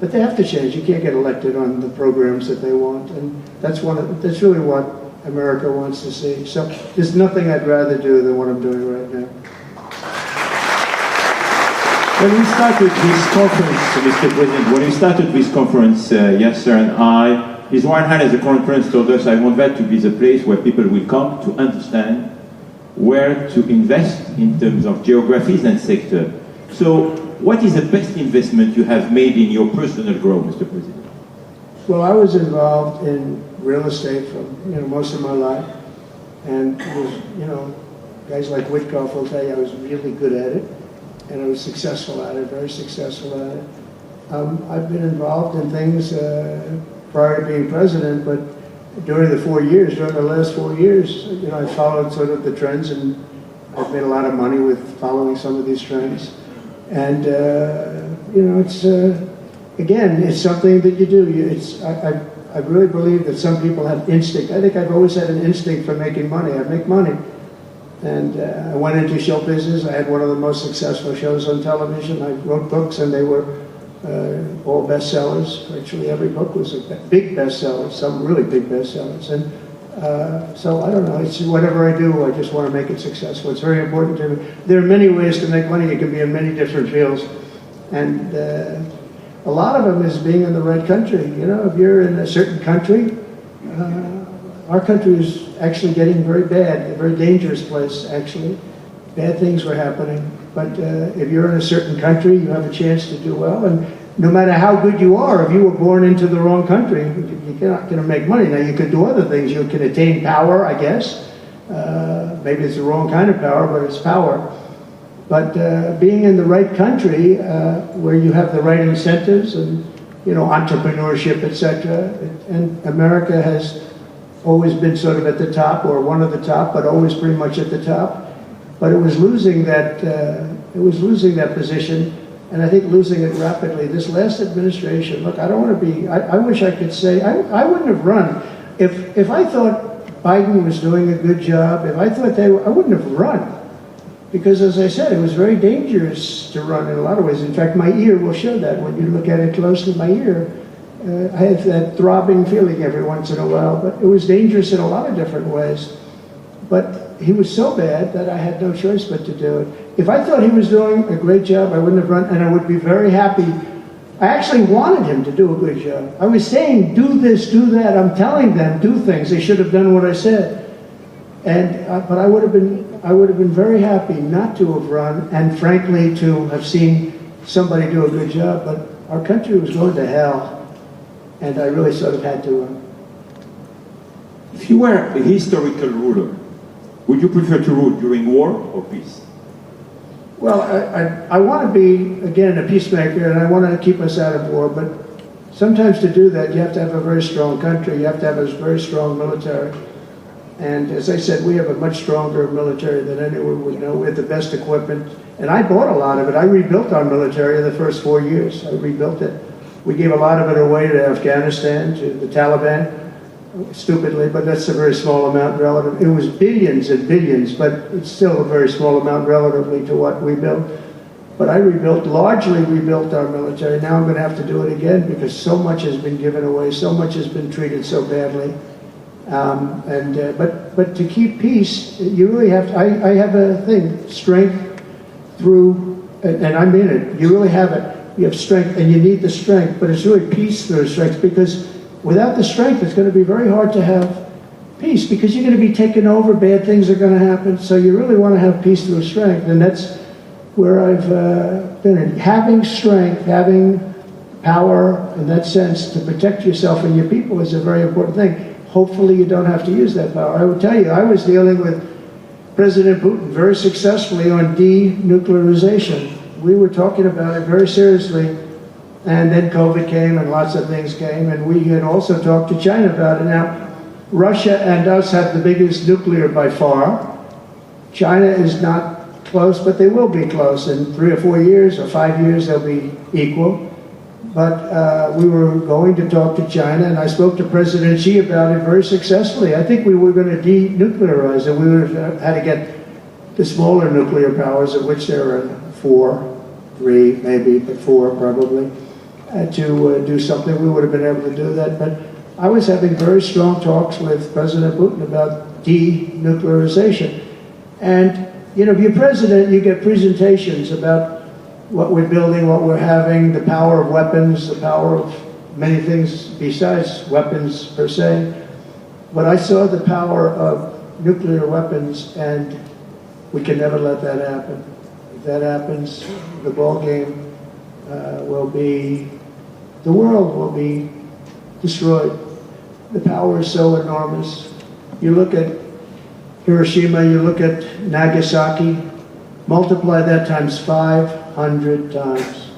But they have to change. You can't get elected on the programs that they want. And that's really what America wants to see. So there's nothing I'd rather do than what I'm doing right now. When we started this conference, Mr. President, when we started this conference, Yasser and His Royal Highness the Crown Prince told us, I want that to be the place where people will come to understand where to invest in terms of geographies and sector. So, what is the best investment you have made in your personal growth, Mr. President? Well, I was involved in real estate for most of my life, and it was, guys like Witkoff will tell you I was really good at it. And I was successful at it, very successful at it. I've been involved in things prior to being president, but during the last 4 years, I followed sort of the trends, and I've made a lot of money with following some of these trends. And, it's, again, it's something that you do. I really believe that some people have instinct. I think I've always had an instinct for making money. I make money. And I went into show business. I had one of the most successful shows on television. I wrote books, and they were all bestsellers. Actually, every book was a big bestseller, some really big bestsellers. And so I don't know. It's whatever I do, I just want to make it successful. It's very important to me. There are many ways to make money. You can be in many different fields. And a lot of them is being in the right country. If you're in a certain country, our country is actually getting very bad, a very dangerous place, actually. Bad things were happening. But if you're in a certain country, you have a chance to do well. And no matter how good you are, if you were born into the wrong country, you're not going to make money. Now, you could do other things. You can attain power, I guess. Maybe it's the wrong kind of power, but it's power. But being in the right country, where you have the right incentives and, entrepreneurship, etc., and America has always been sort of at the top, or one of the top, but always pretty much at the top. But it was losing that. Position, and I think losing it rapidly. This last administration. Look, I don't want to be. I wish I could say I wouldn't have run if I thought Biden was doing a good job. If I thought I wouldn't have run, because as I said, it was very dangerous to run in a lot of ways. In fact, my ear will show that when you look at it closely. My ear. I have that throbbing feeling every once in a while, but it was dangerous in a lot of different ways. But he was so bad that I had no choice but to do it. If I thought he was doing a great job, I wouldn't have run, and I would be very happy. I actually wanted him to do a good job. I was saying, do this, do that. I'm telling them, do things. They should have done what I said. And but I would have been very happy not to have run, and frankly to have seen somebody do a good job, but our country was going to hell, and I really sort of had to. If you were a historical ruler, would you prefer to rule during war or peace? Well, I want to be, again, a peacemaker, and I want to keep us out of war, but sometimes to do that, you have to have a very strong country, you have to have a very strong military. And as I said, we have a much stronger military than anyone would know. We have the best equipment. And I bought a lot of it. I rebuilt our military in the first 4 years. I rebuilt it. We gave a lot of it away to Afghanistan, to the Taliban, stupidly, but that's a very small amount relative. It was billions and billions, but it's still a very small amount relatively to what we built. But I largely rebuilt our military. Now I'm going to have to do it again because so much has been given away, so much has been treated so badly. But to keep peace, you really have to, I have a thing, strength through, and I'm in it, you really have it. You have strength, and you need the strength, but it's really peace through strength, because without the strength, it's going to be very hard to have peace, because you're going to be taken over, bad things are going to happen, so you really want to have peace through strength, and that's where I've been in. Having strength, having power in that sense to protect yourself and your people is a very important thing. Hopefully you don't have to use that power. I will tell you, I was dealing with President Putin very successfully on denuclearization. We were talking about it very seriously, and then COVID came and lots of things came, and we had also talked to China about it. Now, Russia and us have the biggest nuclear by far. China is not close, but they will be close. In 3 or 4 years or 5 years, they'll be equal. But we were going to talk to China, and I spoke to President Xi about it very successfully. I think we were going to denuclearize it. We would have had to get the smaller nuclear powers, of which there are 4, 3 maybe, but 4 probably, to do something. We would have been able to do that. But I was having very strong talks with President Putin about denuclearization. And, you know, if you're president, you get presentations about what we're building, what we're having, the power of weapons, the power of many things besides weapons per se. But I saw the power of nuclear weapons, and we can never let that happen. If that happens, the ball game will be, the world will be destroyed. The power is so enormous. You look at Hiroshima, you look at Nagasaki, multiply that times 500 times,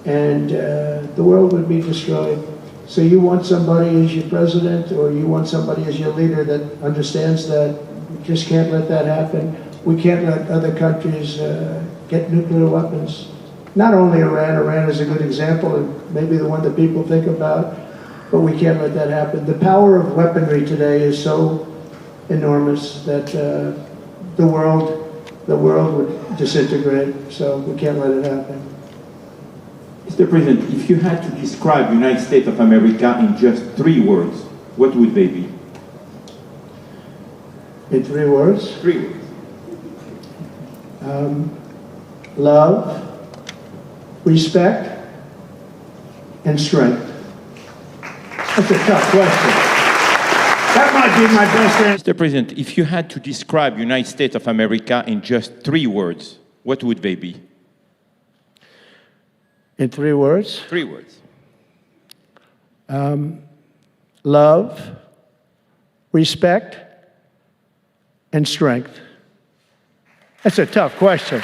and the world would be destroyed. So you want somebody as your president, or you want somebody as your leader that understands that we just can't let that happen. We can't let other countries get nuclear weapons. Not only Iran, Iran is a good example, and maybe the one that people think about, but we can't let that happen. The power of weaponry today is so enormous that the world would disintegrate, so we can't let it happen. Mr. President, if you had to describe the United States of America in just 3 words, what would they be? In 3 words? 3 words. Love, respect, and strength. That's a tough question. That might be my best answer. Mr. President, if you had to describe the United States of America in just 3 words, what would they be? In 3 words? 3 words. Love, respect, and strength. That's a tough question.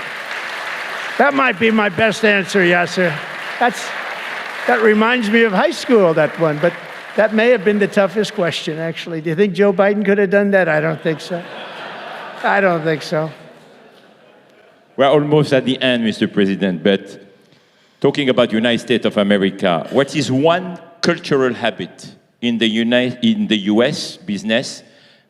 That might be my best answer, Yasser. That reminds me of high school, that one, but that may have been the toughest question, actually. Do you think Joe Biden could have done that? I don't think so. I don't think so. We're almost at the end, Mr. President, but talking about the United States of America, what is one cultural habit in the US business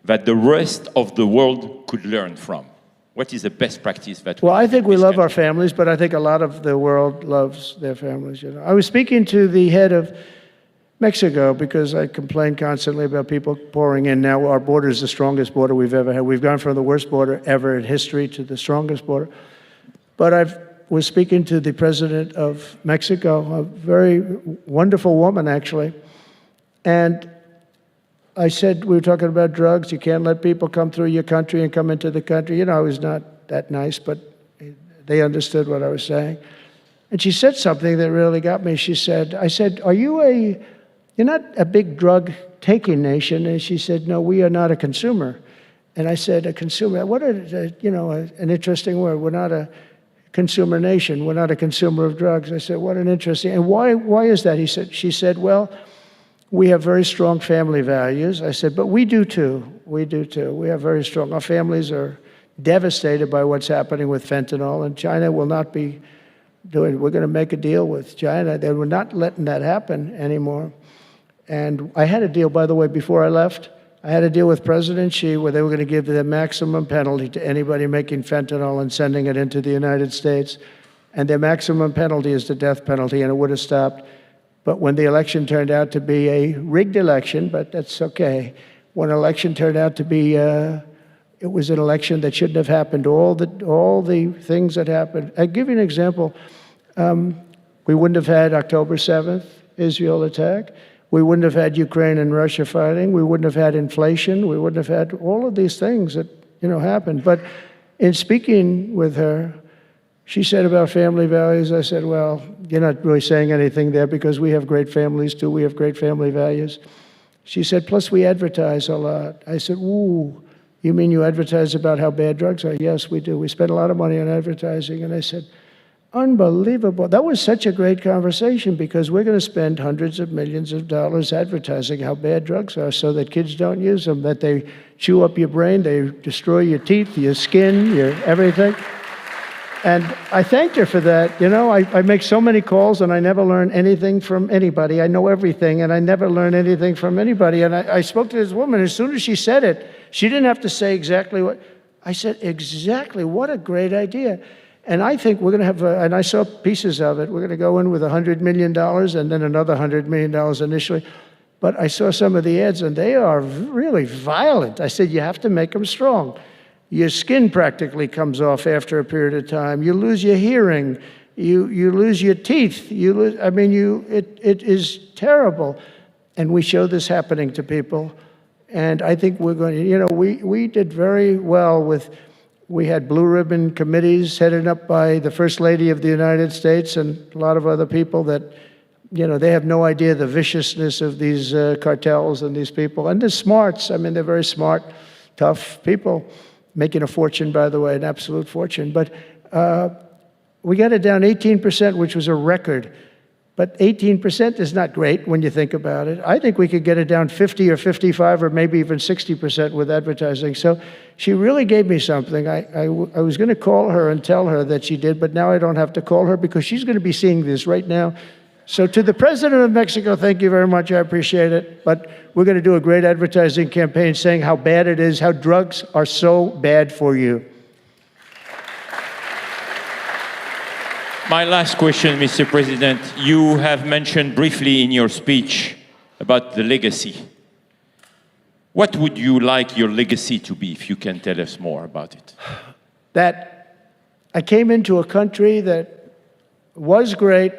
that the rest of the world could learn from? What is the best practice that Well, I think we love our families, but I think a lot of the world loves their families. You know, I was speaking to the head of Mexico because I complain constantly about people pouring in. Now our border is the strongest border we've ever had. We've gone from the worst border ever in history to the strongest border. But I was speaking to the president of Mexico, a very wonderful woman, actually, and I said, we were talking about drugs. You can't let people come through your country and come into the country. You know, I was not that nice, but they understood what I was saying. And she said something that really got me. I said, you're not a big drug-taking nation? And she said, no, we are not a consumer. And I said, a consumer, what an interesting word. We're not a consumer nation. We're not a consumer of drugs. I said, what an interesting, and why is that? She said, well, we have very strong family values. I said, but we do too. We do too. We have very strong, our families are devastated by what's happening with fentanyl, and China will not be we're going to make a deal with China. They were not letting that happen anymore. And I had a deal, by the way, before I left. I had a deal with President Xi where they were going to give the maximum penalty to anybody making fentanyl and sending it into the United States. And their maximum penalty is the death penalty, and it would have stopped. But when the election turned out to be a rigged election, but that's okay. When an election turned out to be it was an election that shouldn't have happened. All the things that happened. I'll give you an example. We wouldn't have had October 7th, Israel attack. We wouldn't have had Ukraine and Russia fighting. We wouldn't have had inflation. We wouldn't have had all of these things that happened. But in speaking with her, she said about family values, I said, well, you're not really saying anything there because we have great families too. We have great family values. She said, plus we advertise a lot. I said, ooh. You mean you advertise about how bad drugs are? Yes, we do. We spend a lot of money on advertising. And I said, unbelievable. That was such a great conversation because we're going to spend hundreds of millions of dollars advertising how bad drugs are so that kids don't use them, that they chew up your brain, they destroy your teeth, your skin, your everything. And I thanked her for that. I make so many calls and I never learn anything from anybody. I know everything and I never learn anything from anybody. And I spoke to this woman. As soon as she said it, she didn't have to say exactly what. I said, exactly. What a great idea. And I think we're going to have, and I saw pieces of it. We're going to go in with $100 million and then another $100 million initially. But I saw some of the ads and they are really violent. I said, you have to make them strong. Your skin practically comes off after a period of time. You lose your hearing. You lose your teeth. It is terrible. And we show this happening to people. And I think we're going to, we did very well we had blue ribbon committees headed up by the First Lady of the United States and a lot of other people that, they have no idea the viciousness of these cartels and these people. And they're smarts. They're very smart, tough people. Making a fortune, by the way, an absolute fortune. But we got it down 18%, which was a record. But 18% is not great when you think about it. I think we could get it down 50 or 55 or maybe even 60% with advertising. So she really gave me something. I was going to call her and tell her that she did, but now I don't have to call her because she's going to be seeing this right now. So to the President of Mexico, thank you very much. I appreciate it. But we're going to do a great advertising campaign saying how bad it is, how drugs are so bad for you. My last question, Mr. President. You have mentioned briefly in your speech about the legacy. What would you like your legacy to be, if you can tell us more about it? That I came into a country that was great,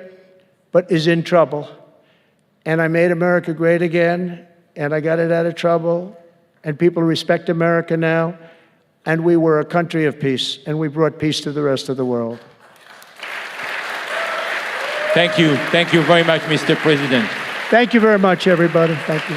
but is in trouble. And I made America great again, and I got it out of trouble, and people respect America now, and we were a country of peace, and we brought peace to the rest of the world. Thank you. Thank you very much, Mr. President. Thank you very much, everybody. Thank you.